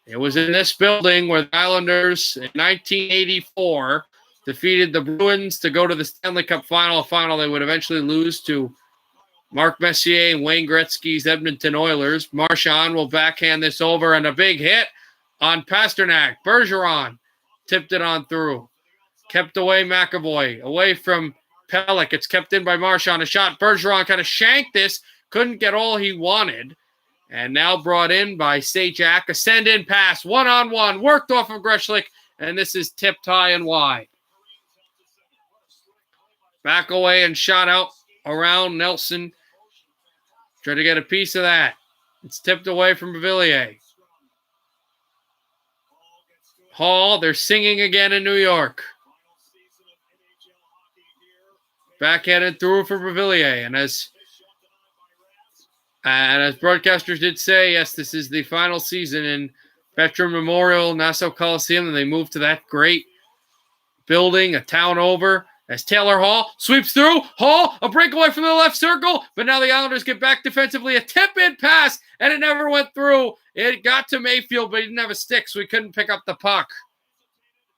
Speaker 1: It was in this building where the Islanders in 1984 defeated the Bruins to go to the Stanley Cup final, a final they would eventually lose to Mark Messier and Wayne Gretzky's Edmonton Oilers. Marchand will backhand this over, and a big hit on Pasternak. Bergeron tipped it on through. Kept away McAvoy. Away from Pelech. It's kept in by Marchand. A shot. Bergeron kind of shanked this. Couldn't get all he wanted. And now brought in by Sajak. A send-in pass. One-on-one. Worked off of Greshlick. And this is tipped high and wide. Back away and shot out around Nelson. Try to get a piece of that. It's tipped away from Beauvillier. Hall, they're singing again in New York. Backhanded through for Beauvillier. And as broadcasters did say, yes, this is the final season in Veteran Memorial Nassau Coliseum, and they move to that great building, a town over. As Taylor Hall sweeps through. Hall, a breakaway from the left circle. But now the Islanders get back defensively. A tip-in pass, and it never went through. It got to Mayfield, but he didn't have a stick, so he couldn't pick up the puck.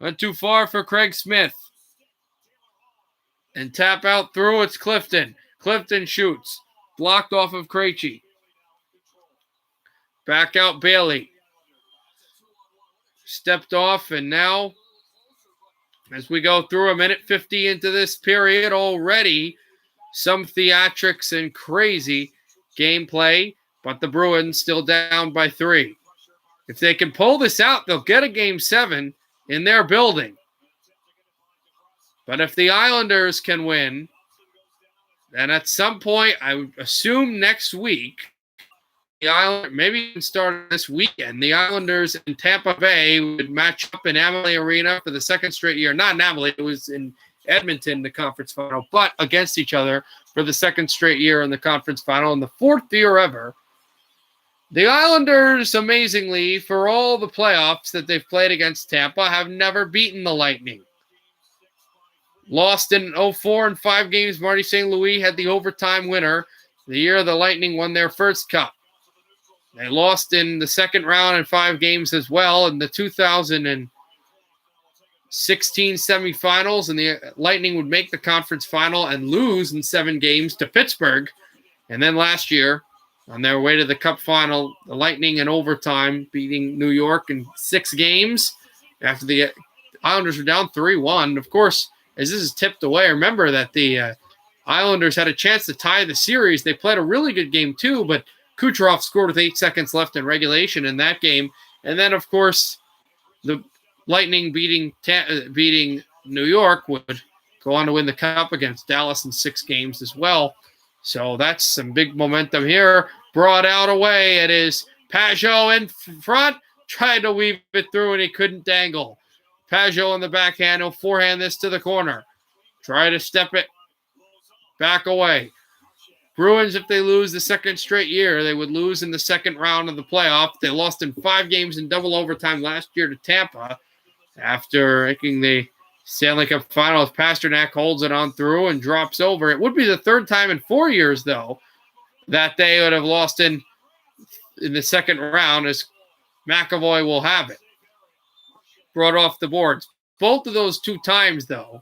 Speaker 1: Went too far for Craig Smith. And tap out through, it's Clifton. Clifton shoots. Blocked off of Krejci. Back out Bailey. Stepped off, and now, as we go through a minute 50 into this period already, some theatrics and crazy gameplay, but the Bruins still down by 3. If they can pull this out, they'll get a Game 7 in their building. But if the Islanders can win, then at some point, I would assume next week, the Islanders, maybe even start this weekend, the Islanders in Tampa Bay would match up in Amalie Arena for the second straight year. Not in Amalie, it was in Edmonton, the conference final, but against each other for the second straight year in the conference final, and the 4th year ever. The Islanders, amazingly, for all the playoffs that they've played against Tampa, have never beaten the Lightning. Lost in 04 in 5 games. Marty St. Louis had the overtime winner the year the Lightning won their first cup. They lost in the second round in 5 games as well in the 2016 semifinals, and the Lightning would make the conference final and lose in 7 games to Pittsburgh. And then last year, on their way to the Cup final. The Lightning in overtime beating New York in 6 games after the Islanders were down 3-1. Of course, as this is tipped away, remember that the Islanders had a chance to tie the series. They played a really good game too, but Kucherov scored with 8 seconds left in regulation in that game. And then, of course, the Lightning beating New York would go on to win the Cup against Dallas in 6 games as well. So that's some big momentum here. Brought out away. It is Pajot in front. Tried to weave it through, and he couldn't dangle. Pajot on the backhand. He'll forehand this to the corner. Try to step it back away. Bruins, if they lose the second straight year, they would lose in the second round of the playoff. They lost in 5 games in double overtime last year to Tampa after making the Stanley Cup Finals. Pasternak holds it on through and drops over. It would be the 3rd time in 4 years, though, that they would have lost in the second round, as McAvoy will have it. Brought off the boards. Both of those 2 times, though,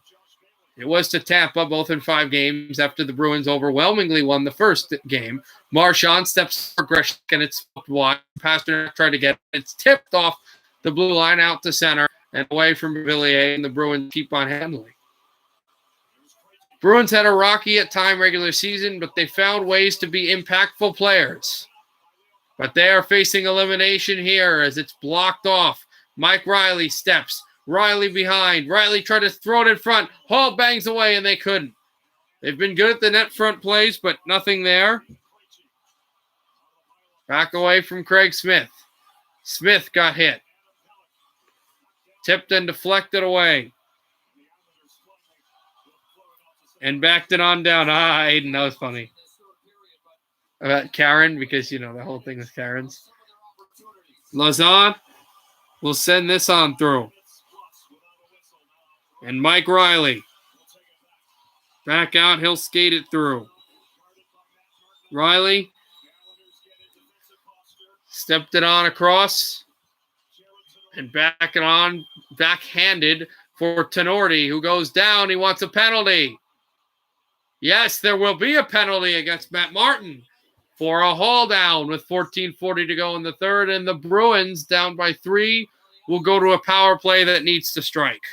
Speaker 1: it was to Tampa, both in 5 games after the Bruins overwhelmingly won the first game. Marchand steps for Gresham, and it's wide. Pasternak tried to get it. It's tipped off the blue line out to center and away from Villiers, and the Bruins keep on handling. Bruins had a rocky at time regular season, but they found ways to be impactful players. But they are facing elimination here as it's blocked off. Mike Riley steps. Riley behind. Riley tried to throw it in front. Hall bangs away, and they couldn't. They've been good at the net front plays, but nothing there. Back away from Craig Smith. Smith got hit. Tipped and deflected away. And backed it on down. Aiden, that was funny. About Karen, because, the whole thing is Karen's. Lazan will send this on through. And Mike Riley. Back out, he'll skate it through. Riley stepped it on across. And back it on, backhanded for Tenorti, who goes down. He wants a penalty. Yes, there will be a penalty against Matt Martin for a haul down with 14:40 to go in the third. And the Bruins, down by 3, will go to a power play that needs to strike.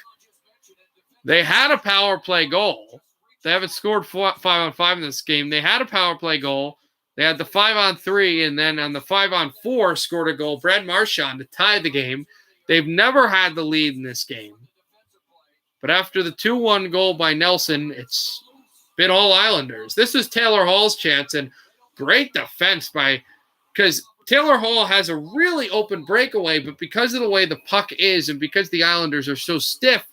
Speaker 1: They had a power play goal. They haven't scored 5-on-5 in this game. They had a power play goal. They had the 5-on-3, and then on the 5-on-4 scored a goal, Brad Marchand, to tie the game. They've never had the lead in this game. But after the 2-1 goal by Nelson, it's been all Islanders. This is Taylor Hall's chance, and great defense because Taylor Hall has a really open breakaway, but because of the way the puck is and because the Islanders are so stiff,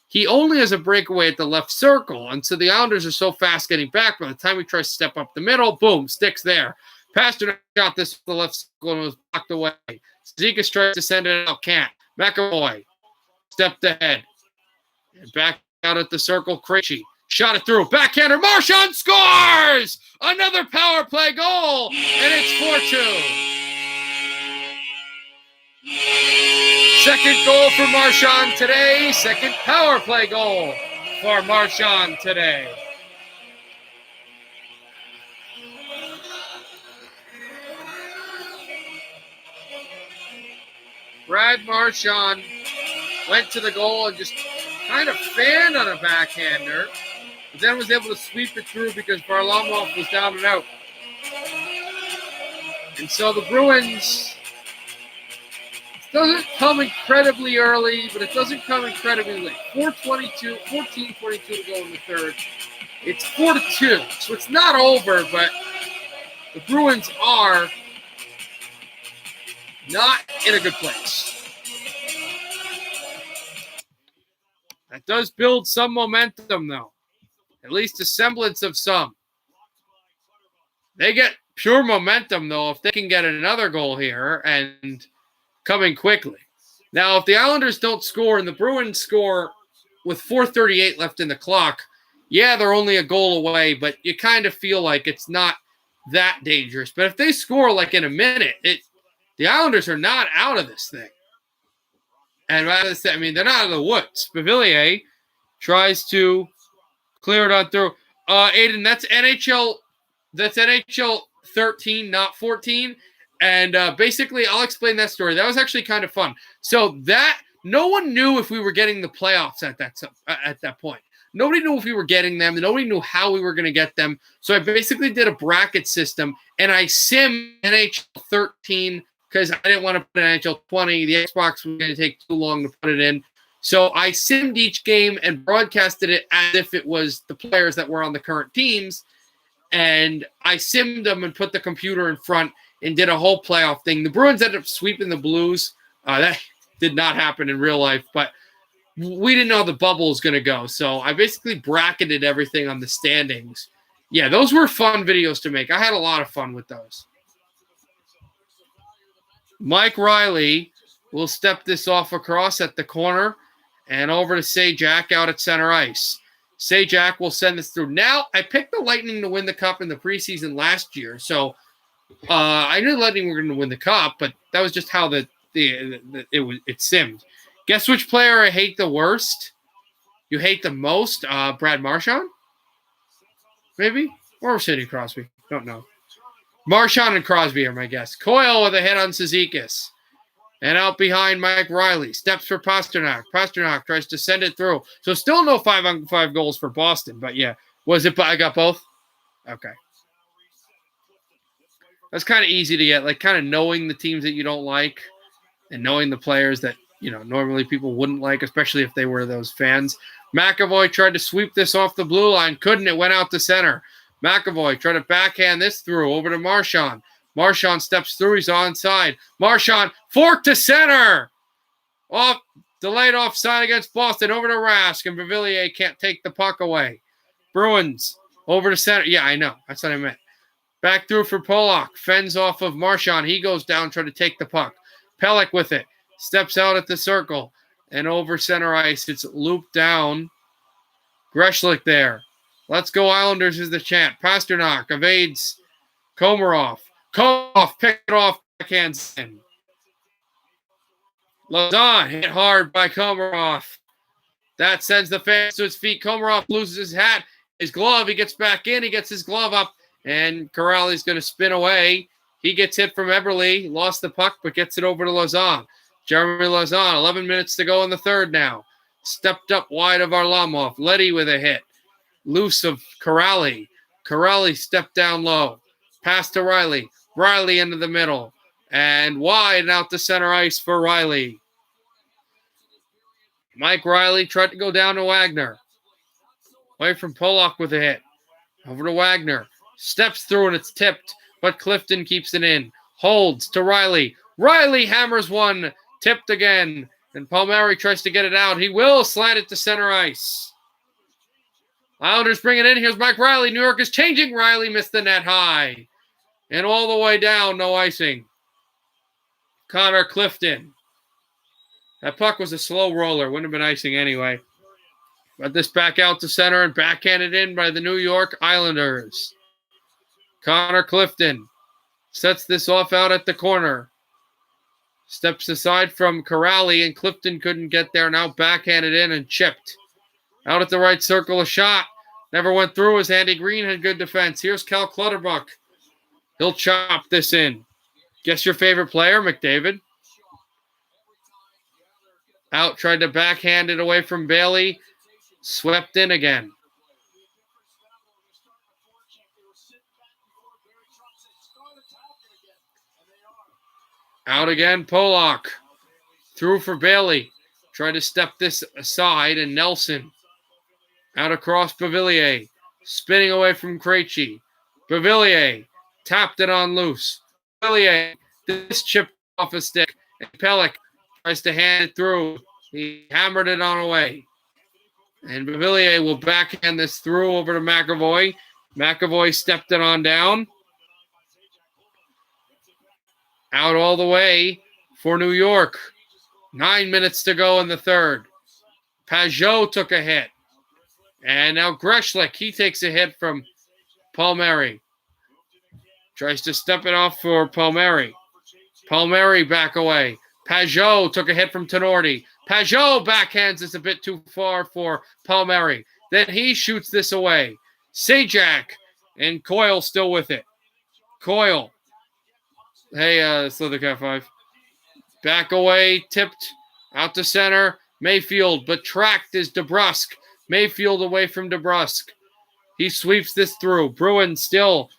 Speaker 1: he only has a breakaway at the left circle. And so the Islanders are so fast getting back. By the time he tries to step up the middle, boom, sticks there. Pasternak got this to the left circle and was blocked away. Zekas tries to send it out, can't. McAvoy stepped ahead. And back out at the circle, Krejci shot it through. Backhander, Marchand scores! Another power play goal, and it's 4-2. Second goal for Marchand today. Second power play goal for Marchand today. Brad Marchand went to the goal and just kind of fanned on a backhander, but then was able to sweep it through because Varlamov was down and out. And so the Bruins, it doesn't come incredibly early, but it doesn't come incredibly late. 14:22 to go in the third. It's 4-2, so it's not over, but the Bruins are not in a good place. That does build some momentum, though. At least a semblance of some. They get pure momentum, though, if they can get another goal here and coming quickly. Now, if the Islanders don't score and the Bruins score with 4:38 left in the clock, yeah, they're only a goal away, but you kind of feel like it's not that dangerous. But if they score like in a minute, the Islanders are not out of this thing. And they're not out of the woods. Villiers tries to clear it on through. Aiden, that's NHL 13, not 14. And basically, I'll explain that story. That was actually kind of fun. So that no one knew if we were getting the playoffs at that point. Nobody knew if we were getting them. Nobody knew how we were going to get them. So I basically did a bracket system, and I simmed NHL 13 because I didn't want to put in NHL 20. The Xbox was going to take too long to put it in. So I simmed each game and broadcasted it as if it was the players that were on the current teams. And I simmed them and put the computer in front and did a whole playoff thing. The Bruins ended up sweeping the Blues. That did not happen in real life, but we didn't know how the bubble was going to go. So I basically bracketed everything on the standings. Yeah, those were fun videos to make. I had a lot of fun with those. Mike Riley will step this off across at the corner and over to Sajak out at center ice. Sajak will send this through. Now, I picked the Lightning to win the Cup in the preseason last year, so I knew the Lightning were going to win the Cup, but that was just how it simmed. Guess which player I hate the worst? You hate the most? Brad Marchand? Maybe? Or Sidney Crosby? Don't know. Marchand and Crosby are my guess. Coyle with a hit on Cizikas. And out behind Mike Riley. Steps for Pasternak. Pasternak tries to send it through. So still no 5-on-5 goals for Boston. But yeah. Was it? I got both? Okay. That's kind of easy to get. Like kind of knowing the teams that you don't like. And knowing the players that, normally people wouldn't like. Especially if they were those fans. McAvoy tried to sweep this off the blue line. Couldn't. It went out to center. McAvoy tried to backhand this through over to Marchand. Marchand steps through. He's onside. Marchand, fork to center. Off, delayed offside against Boston. Over to Rask, and Beauvillier can't take the puck away. Bruins, over to center. Yeah, I know. That's what I meant. Back through for Pollock. Fends off of Marchand. He goes down, trying to take the puck. Pelech with it. Steps out at the circle. And over center ice. It's looped down. Greshlick there. Let's go Islanders is the chant. Pasternak evades Komarov. Komarov picked it off, backhands in. Lazan hit hard by Komarov. That sends the fans to his feet. Komarov loses his hat, his glove. He gets back in. He gets his glove up, and Corrali's going to spin away. He gets hit from Eberle. Lost the puck, but gets it over to Lazan. Jeremy Lazan, 11 minutes to go in the third now. Stepped up wide of Varlamov. Leddy with a hit. Loose of Corrali. Corrali stepped down low. Pass to Riley. Riley into the middle. And wide and out to center ice for Riley. Mike Riley tried to go down to Wagner. Away from Pollock with a hit. Over to Wagner. Steps through and it's tipped, but Clifton keeps it in. Holds to Riley. Riley hammers one. Tipped again. And Palmieri tries to get it out. He will slant it to center ice. Islanders bring it in. Here's Mike Riley. New York is changing. Riley missed the net high. And all the way down, no icing. Connor Clifton. That puck was a slow roller. Wouldn't have been icing anyway. But this back out to center and backhanded in by the New York Islanders. Connor Clifton sets this off out at the corner. Steps aside from Corrali, and Clifton couldn't get there. Now backhanded in and chipped. Out at the right circle, a shot. Never went through as Andy Green had good defense. Here's Cal Clutterbuck. He'll chop this in. Guess your favorite player, McDavid. Out, tried to backhand it away from Bailey. Swept in again. Out again, Pollock. Through for Bailey. Tried to step this aside, and Nelson. Out across Beauvillier. Spinning away from Krejci. Beauvillier tapped it on loose. Beauvillier, this chipped off a stick. And Pelech tries to hand it through. He hammered it on away. And Beauvillier will backhand this through over to McAvoy. McAvoy stepped it on down. Out all the way for New York. 9 minutes to go in the third. Pajot took a hit. And now Greshlick, he takes a hit from Palmieri. Tries to step it off for Palmieri. Palmieri back away. Pajot took a hit from Tenorti. Pajot backhands this a bit too far for Palmieri. Then he shoots this away. Sajak and Coyle still with it. Coyle. Hey, Slither Cat 5. Back away, tipped out to center. Mayfield, but tracked is DeBrusque. Mayfield away from DeBrusque. He sweeps this through. Bruins still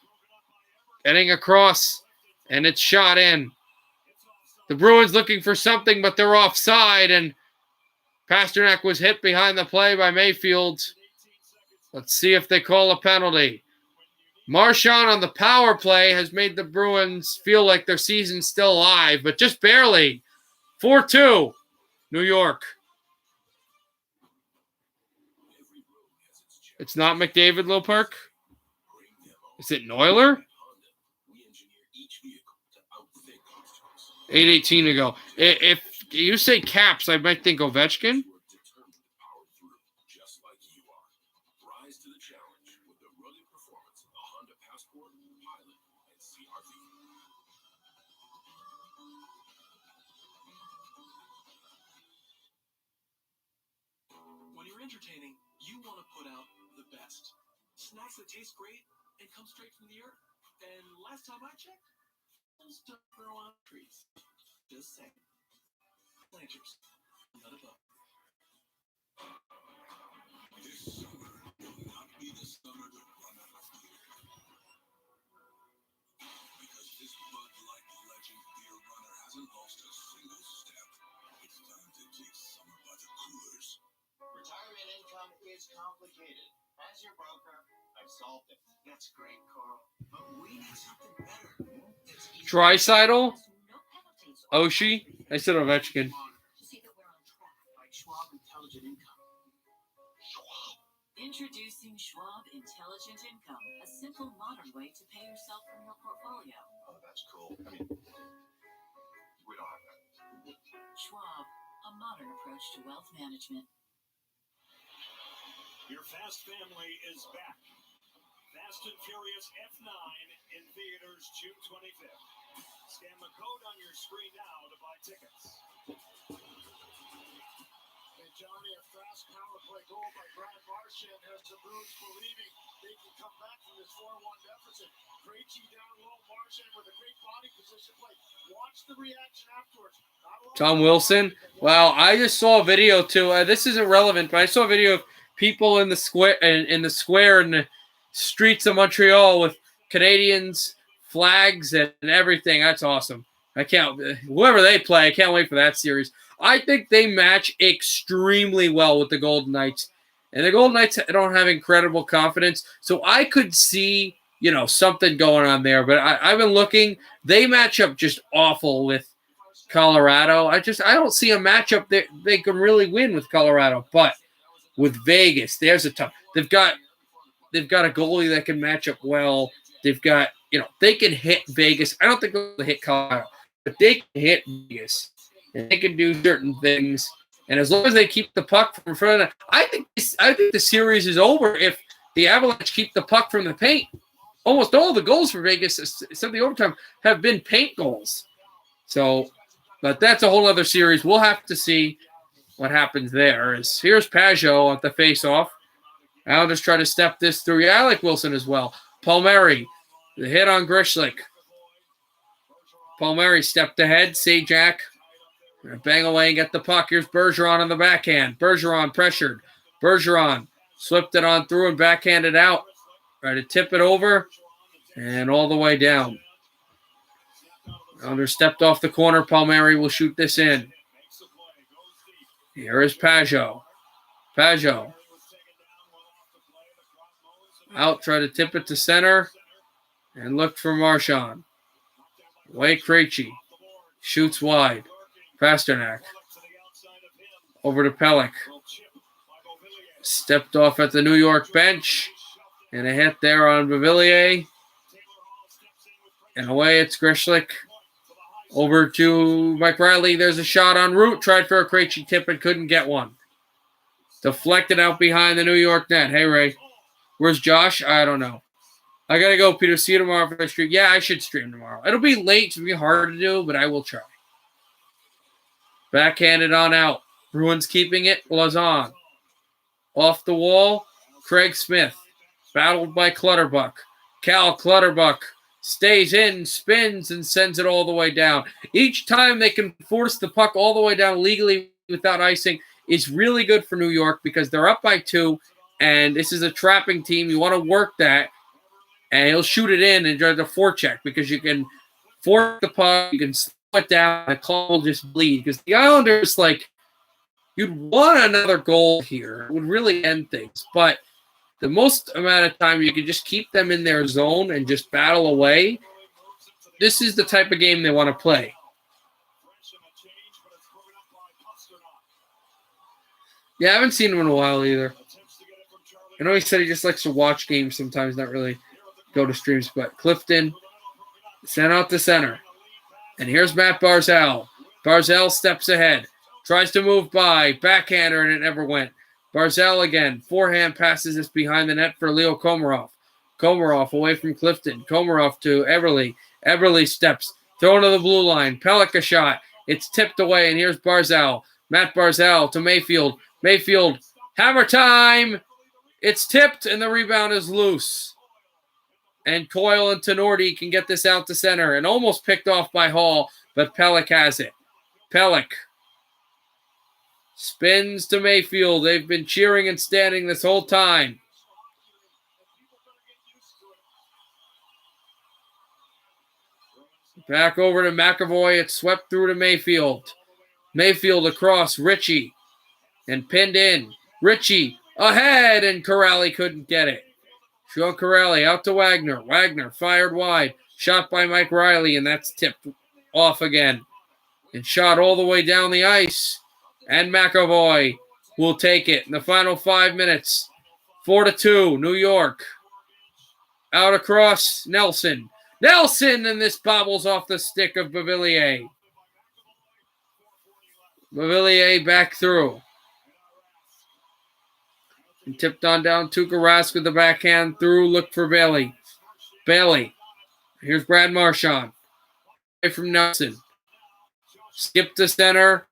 Speaker 1: getting across, and it's shot in. The Bruins looking for something, but they're offside, and Pasternak was hit behind the play by Mayfield. Let's see if they call a penalty. Marchand on the power play has made the Bruins feel like their season's still alive, but just barely. 4-2, New York. It's not McDavid, Lil Perk? Is it Neuler? 8:18 to go. If you say Caps, I might think Ovechkin.
Speaker 3: When you're entertaining, you want to put out the best. Snacks that taste great and come straight from the earth. And last time I checked, those don't grow on trees. Just saying. Planters, not above. This summer will not be the summer to run out of beer. Because this Bud Light Legend beer runner hasn't lost a single step. It's time to take summer by the coolers.
Speaker 2: Retirement income is complicated. As your broker, I've solved it. That's great, Carl. But we need something better.
Speaker 1: Dreisaitl? Oshie? I said Ovechkin.
Speaker 2: Like Schwab Intelligent Income.
Speaker 8: Introducing Schwab Intelligent Income, a simple, modern way to pay yourself from your portfolio.
Speaker 6: Oh, that's cool. I mean, we don't have that.
Speaker 8: Schwab, a modern approach to wealth management.
Speaker 4: Your Fast Family is back. Fast and Furious F9 in theaters June 25th. Scan the code on your screen now to buy tickets. And Johnny, a fast power play goal by Brad Marchand has the Bruins believing they can come back from this 4-1 deficit. Krejci down low, Marchand with a great body position play. Watch the reaction afterwards.
Speaker 1: Tom Wilson. Wow, I just saw a video too. This isn't relevant, but I saw a video of people in the square in the streets of Montreal with Canadians, flags, and everything. That's awesome. Whoever they play, I can't wait for that series. I think they match extremely well with the Golden Knights. And the Golden Knights don't have incredible confidence, so I could see, something going on there. But I've been looking. They match up just awful with Colorado. I don't see a matchup that they can really win with Colorado. But with Vegas, there's a tough. They've got a goalie that can match up well. They've got, they can hit Vegas. I don't think they'll hit Colorado, but they can hit Vegas. And they can do certain things. And as long as they keep the puck from in front of them, I think the series is over if the Avalanche keep the puck from the paint. Almost all the goals for Vegas, except the overtime, have been paint goals. So, but that's a whole other series. We'll have to see what happens there. Here's Pajot at the face-off. I'll just try to step this through. Yeah, I like Wilson as well. Palmieri, the hit on Grishlik. Palmieri stepped ahead. Sajak, bang away and get the puck. Here's Bergeron on the backhand. Bergeron pressured. Bergeron slipped it on through and backhanded out. Try to tip it over and all the way down. Under stepped off the corner. Palmieri will shoot this in. Here is Pajot. Pajot. Out, try to tip it to center. And look for Marchand. Away Krejci. Shoots wide. Pasternak. Over to Pelech. Stepped off at the New York bench. And a hit there on Beauvillier. And away it's Grishlik. Over to Mike Riley. There's a shot en route. Tried for a Krejci tip and couldn't get one. Deflected out behind the New York net. Hey, Ray. Where's Josh? I don't know. I got to go, Peter. See you tomorrow for I stream. Yeah, I should stream tomorrow. It'll be late. It'll be hard to do, but I will try. Backhanded on out. Bruins keeping it. Lazan. Off the wall. Craig Smith. Battled by Clutterbuck. Cal Clutterbuck stays in, spins, and sends it all the way down. Each time they can force the puck all the way down legally without icing is really good for New York because they're up by 2, and this is a trapping team. You want to work that, and he'll shoot it in and try to forecheck because you can force the puck, you can slow it down, and the call will just bleed. Because the Islanders, like, you'd want another goal here. It would really end things. But the most amount of time you can just keep them in their zone and just battle away, this is the type of game they want to play. Yeah, I haven't seen him in a while either. I know he said he just likes to watch games sometimes, not really go to streams. But Clifton sent out to center. And here's Matt Barzal. Barzal steps ahead. Tries to move by. Backhander, and it never went. Barzal again. Forehand passes this behind the net for Leo Komarov. Komarov away from Clifton. Komarov to Eberle. Eberle steps. Thrown to the blue line. Pelech a shot. It's tipped away, and here's Barzal. Matt Barzal to Mayfield. Mayfield. Hammer time. It's tipped, and the rebound is loose. And Coyle and Tenorti can get this out to center. And almost picked off by Hall, but Pelech has it. Pelech spins to Mayfield. They've been cheering and standing this whole time. Back over to McAvoy. It's swept through to Mayfield. Mayfield across. Ritchie. And pinned in. Ritchie ahead, and Corrali couldn't get it. Sean Corrali out to Wagner. Wagner fired wide. Shot by Mike Riley, and that's tipped off again. And shot all the way down the ice. And McAvoy will take it in the final 5 minutes. 4-2, New York. Out across Nelson. Nelson, and this bobbles off the stick of Beauvillier. Beauvillier back through. And tipped on down to Rask with the backhand through. Look for Bailey. Bailey. Here's Brad Marchand. Away from Nelson. Skip to center.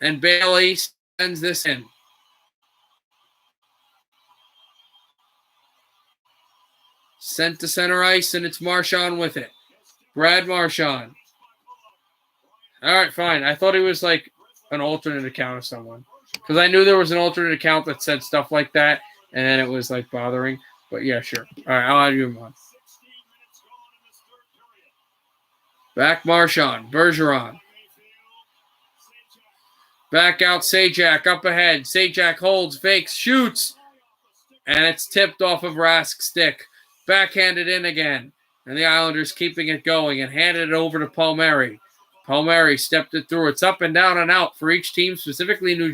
Speaker 1: And Bailey sends this in. Sent to center ice, and it's Marchand with it. Brad Marchand. All right, fine. I thought he was like an alternate account of someone. Because I knew there was an alternate account that said stuff like that, and then it was like bothering. But yeah, sure. All right, I'll add you on. Back Marchand. Bergeron. Back out Sajak. Up ahead. Sajak holds, fakes, shoots. And it's tipped off of Rask's stick. Backhanded in again. And the Islanders keeping it going and handed it over to Palmieri. Palmieri stepped it through. It's up and down and out for each team, specifically New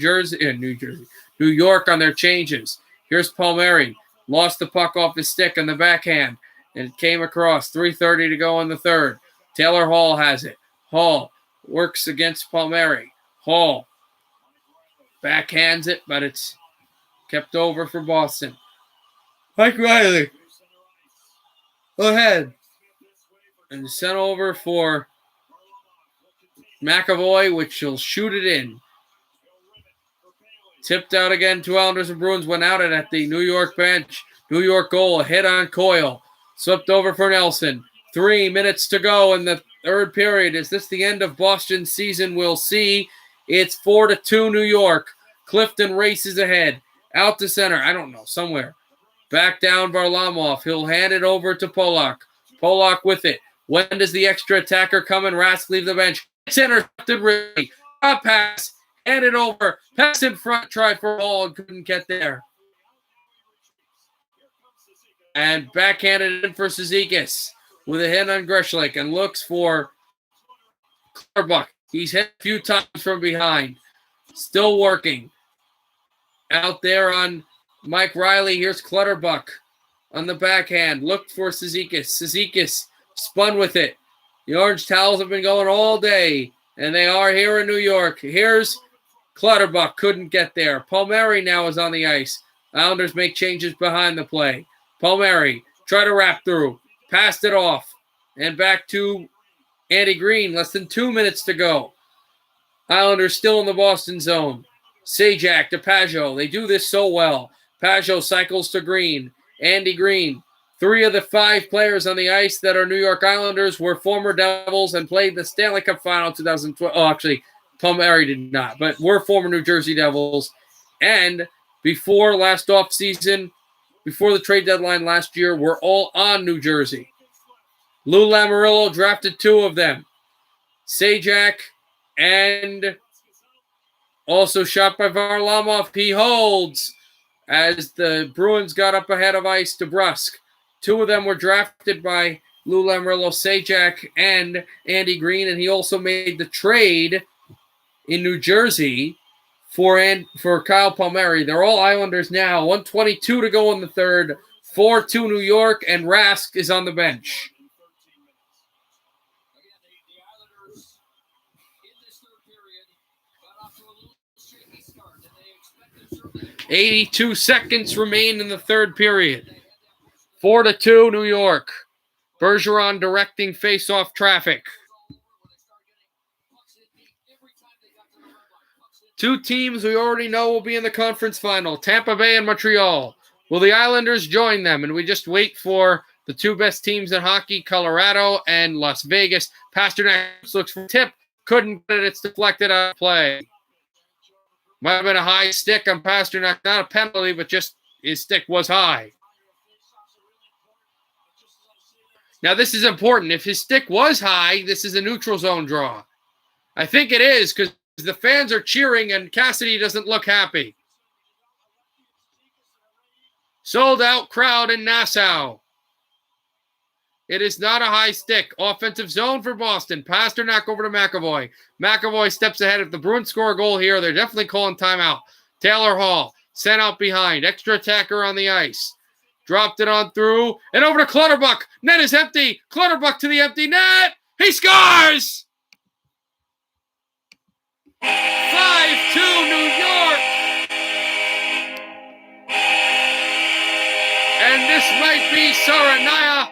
Speaker 1: York on their changes. Here's Palmieri. Lost the puck off his stick on the backhand. And it came across. 3:30 to go in the third. Taylor Hall has it. Hall works against Palmieri. Hall backhands it, but it's kept over for Boston. Mike Riley. Go ahead. And sent over for McAvoy, which he'll shoot it in. Tipped out again. 2 Islanders and Bruins went out and at the New York bench. New York goal, a hit on Coyle. Swept over for Nelson. 3 minutes to go in the third period. Is this the end of Boston's season? We'll see. It's 4-2 New York. Clifton races ahead. Out to center. I don't know. Somewhere. Back down Varlamov. He'll hand it over to Polak. Polak with it. When does the extra attacker come and Rask leave the bench? It's intercepted. Really. Top pass. Hand it over. Pass in front. Try for ball and couldn't get there. And backhanded in for Cizikas with a hit on Greshlik and looks for Clutterbuck. He's hit a few times from behind. Still working. Out there on Mike Riley. Here's Clutterbuck on the backhand. Looked for Cizikas. Cizikas spun with it. The orange towels have been going all day, and they are here in New York. Here's Clutterbuck. Couldn't get there. Palmieri now is on the ice. Islanders make changes behind the play. Palmieri try to wrap through. Passed it off. And back to Andy Green. Less than 2 minutes to go. Islanders still in the Boston zone. Sajak to Pajot. They do this so well. Pajot cycles to Green. Andy Green 3 of the 5 players on the ice that are New York Islanders were former Devils and played the Stanley Cup Final 2012. Oh, actually, Palmieri did not, but were former New Jersey Devils. And before last offseason, before the trade deadline last year, were all on New Jersey. Lou Lamoriello drafted 2 of them. Sajak and also shot by Varlamov. He holds as the Bruins got up ahead of ice to Brusque. 2 of them were drafted by Lou Lamoriello, Sajak, and Andy Green, and he also made the trade in New Jersey for Kyle Palmieri. They're all Islanders now. 1:22 to go in the third. 4-2 New York, and Rask is on the bench. 82 seconds remain in the third period. 4-2 New York. Bergeron directing face-off traffic. 2 teams we already know will be in the conference final, Tampa Bay and Montreal. Will the Islanders join them? And we just wait for the 2 best teams in hockey, Colorado and Las Vegas. Pasternak looks for tip. Couldn't get it. It's deflected out of play. Might have been a high stick on Pasternak. Not a penalty, but just his stick was high. Now, this is important. If his stick was high, this is a neutral zone draw. I think it is because the fans are cheering and Cassidy doesn't look happy. Sold out crowd in Nassau. It is not a high stick. Offensive zone for Boston. Pasternak over to McAvoy. McAvoy steps ahead. If the Bruins score a goal here, they're definitely calling timeout. Taylor Hall sent out behind. Extra attacker on the ice. Dropped it on through. And over to Clutterbuck. Net is empty. Clutterbuck to the empty net. He scores! 5-2 New York. And this might be sayonara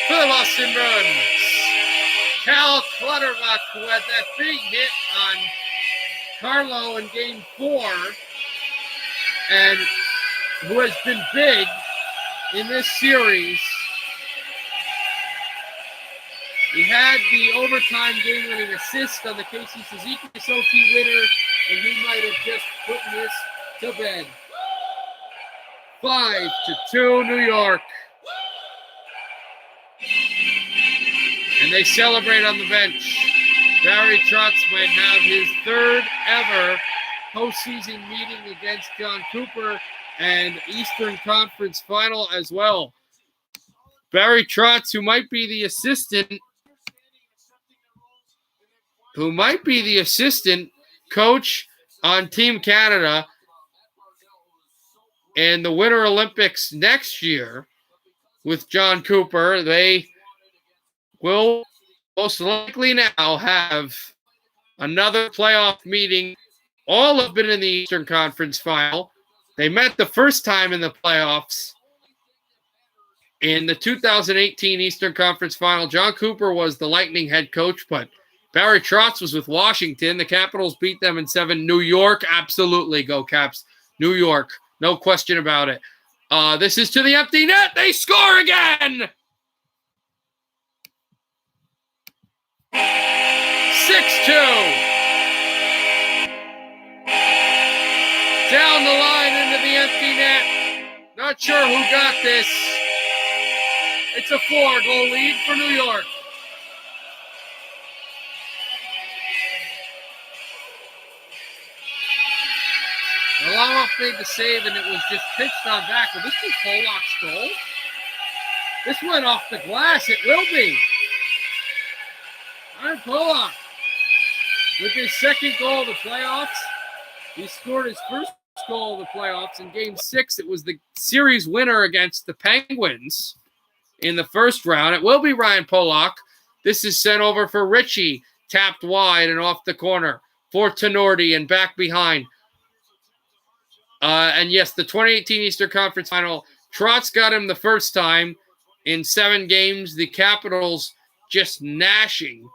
Speaker 1: for the Boston Bruins. Cal Clutterbuck, who had that big hit on Carlo in Game 4 and who has been big in this series. He had the overtime game-winning assist on the Casey Suzuki winner, and he might have just put this to bed. 5-2 New York. And they celebrate on the bench. Barry Trotz might have his 3rd ever postseason meeting against John Cooper and Eastern Conference Final as well. Barry Trotz, who might be the assistant coach on Team Canada in the Winter Olympics next year with John Cooper. They will most likely now have another playoff meeting. All have been in the Eastern Conference Final. They met the first time in the playoffs in the 2018 Eastern Conference Final. John Cooper was the Lightning head coach, but Barry Trotz was with Washington. The Capitals beat them in 7. New York, absolutely go Caps. New York, no question about it. This is to the empty net. They score again! 6-2. Down the line into the empty net. Not sure who got this. It's a 4-goal lead for New York. Varlamov made the save, and it was just pitched on back. Will this be Polak's goal? This went off the glass. It will be. Aaron Polak with his 2nd goal of the playoffs. He scored his first goal of the playoffs in Game 6. It was the series winner against the Penguins in the first round. It will be Ryan Polak. This is sent over for Ritchie. Tapped wide and off the corner for Tenorti and back behind. And yes, the 2018 Eastern Conference Final, Trotz got him the first time in 7 games. The Capitals just gnashing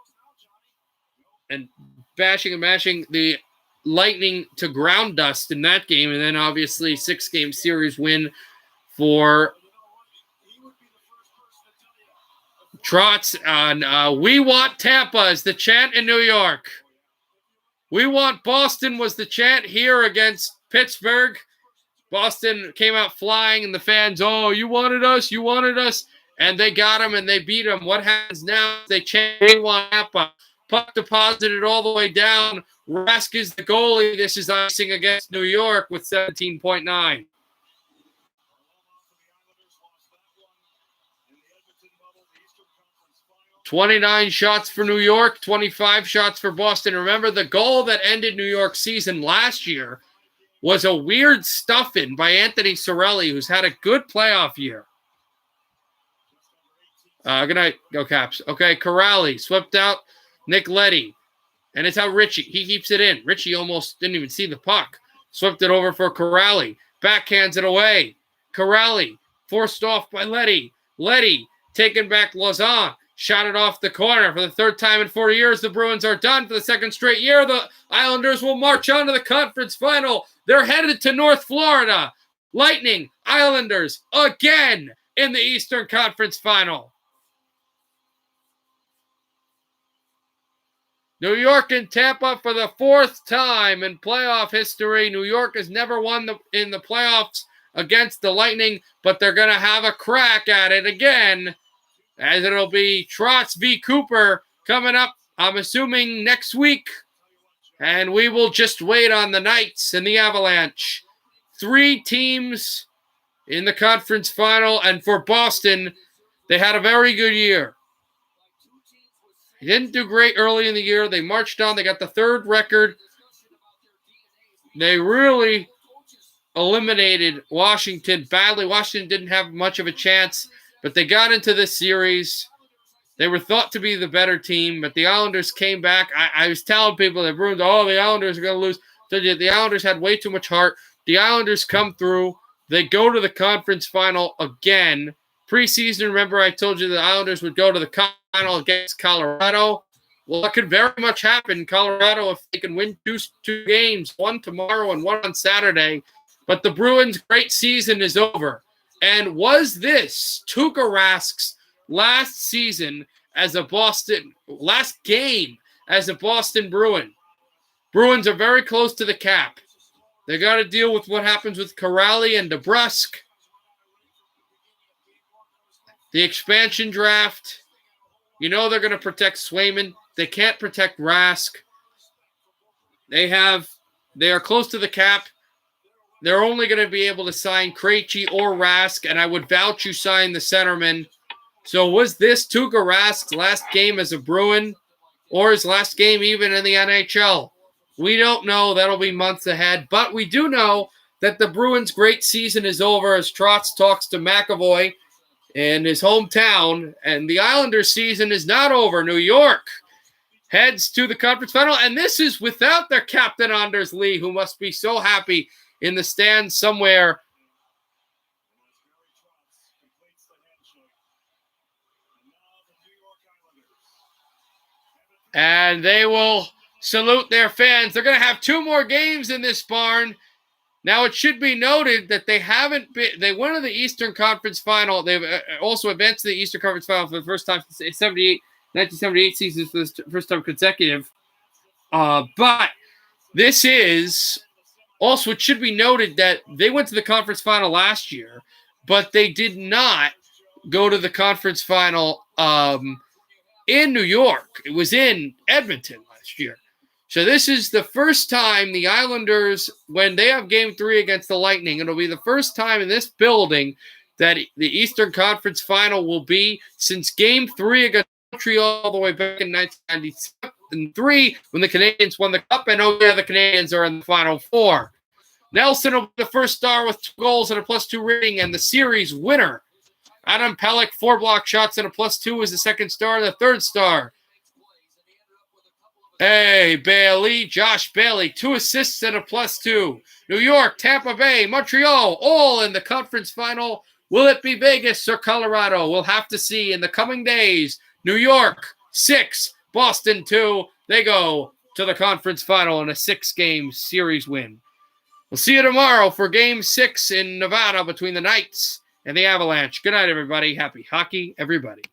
Speaker 1: and bashing and mashing the Lightning to ground dust in that game. And then obviously 6-game series win for Trotz on We Want Tampa is the chant in New York. We Want Boston was the chant here against Pittsburgh. Boston came out flying, and the fans, oh, you wanted us, you wanted us. And they got him, and they beat him. What happens now is they chant We Want Tampa. Puck deposited all the way down. Rask is the goalie. This is icing against New York with 17.9. "29 shots for New York, 25 shots for Boston." Remember, the goal that ended New York's season last year was a weird stuff-in by Anthony Cirelli, who's had a good playoff year. Good night. Go Caps. Okay, Corrali swept out Nick Leddy. And it's how Richie, he keeps it in. Richie almost didn't even see the puck. Swept it over for Corrali. Backhands it away. Corrali forced off by Leddy. Leddy taken back Lauzon. Shot it off the corner. For the third time in 4 years, the Bruins are done. For the second straight year, the Islanders will march on to the conference final. They're headed to North Florida. Lightning, Islanders, again in the Eastern Conference Final. New York and Tampa for the fourth time in playoff history. New York has never won in the playoffs against the Lightning, but they're going to have a crack at it again, as it'll be Trotz v. Cooper coming up, I'm assuming, next week. And we will just wait on the Knights and the Avalanche. 3 teams in the conference final, and for Boston, they had a very good year. They didn't do great early in the year. They marched on. They got the 3rd record. They really eliminated Washington badly. Washington didn't have much of a chance, but they got into this series. They were thought to be the better team, but the Islanders came back. I was telling people that Bruins, oh, the Islanders are going to lose. So the Islanders had way too much heart. The Islanders come through. They go to the conference final again. Preseason, remember I told you the Islanders would go to the final against Colorado. Well, that could very much happen in Colorado if they can win two games, one tomorrow and one on Saturday. But the Bruins' great season is over. And was this Tuukka Rask's last season as a last game as a Boston Bruin? Bruins are very close to the cap. They got to deal with what happens with Corrali and DeBrusk. The expansion draft, you know they're going to protect Swayman. They can't protect Rask. They are close to the cap. They're only going to be able to sign Krejci or Rask, and I would vouch you sign the centerman. So was this Tuukka Rask's last game as a Bruin, or his last game even in the NHL? We don't know. That'll be months ahead. But we do know that the Bruins' great season is over as Trotz talks to McAvoy in his hometown, and the Islanders' season is not over. New York heads to the conference final, and this is without their captain, Anders Lee, who must be so happy in the stands somewhere. And they will salute their fans. They're going to have 2 more games in this barn. Now, it should be noted that they haven't been – they went to the Eastern Conference Final. They've also advanced to the Eastern Conference Final for the first time since 1978 season for the first time consecutive. But this is – also, it should be noted that they went to the conference final last year, but they did not go to the conference final in New York. It was in Edmonton last year. So this is the first time the Islanders, when they have Game 3 against the Lightning, it'll be the first time in this building that the Eastern Conference Final will be since Game 3 against Montreal all the way back in 1993 when the Canadiens won the Cup. And oh yeah, the Canadiens are in the Final 4. Nelson will be the first star with 2 goals and a +2 rating and the series winner. Adam Pelech, 4 block shots and a +2 is the second star and the third star. Hey, Bailey, Josh Bailey, 2 assists and a +2. New York, Tampa Bay, Montreal, all in the conference final. Will it be Vegas or Colorado? We'll have to see in the coming days. New York, 6, Boston, 2. They go to the conference final in a 6-game series win. We'll see you tomorrow for Game 6 in Nevada between the Knights and the Avalanche. Good night, everybody. Happy hockey, everybody.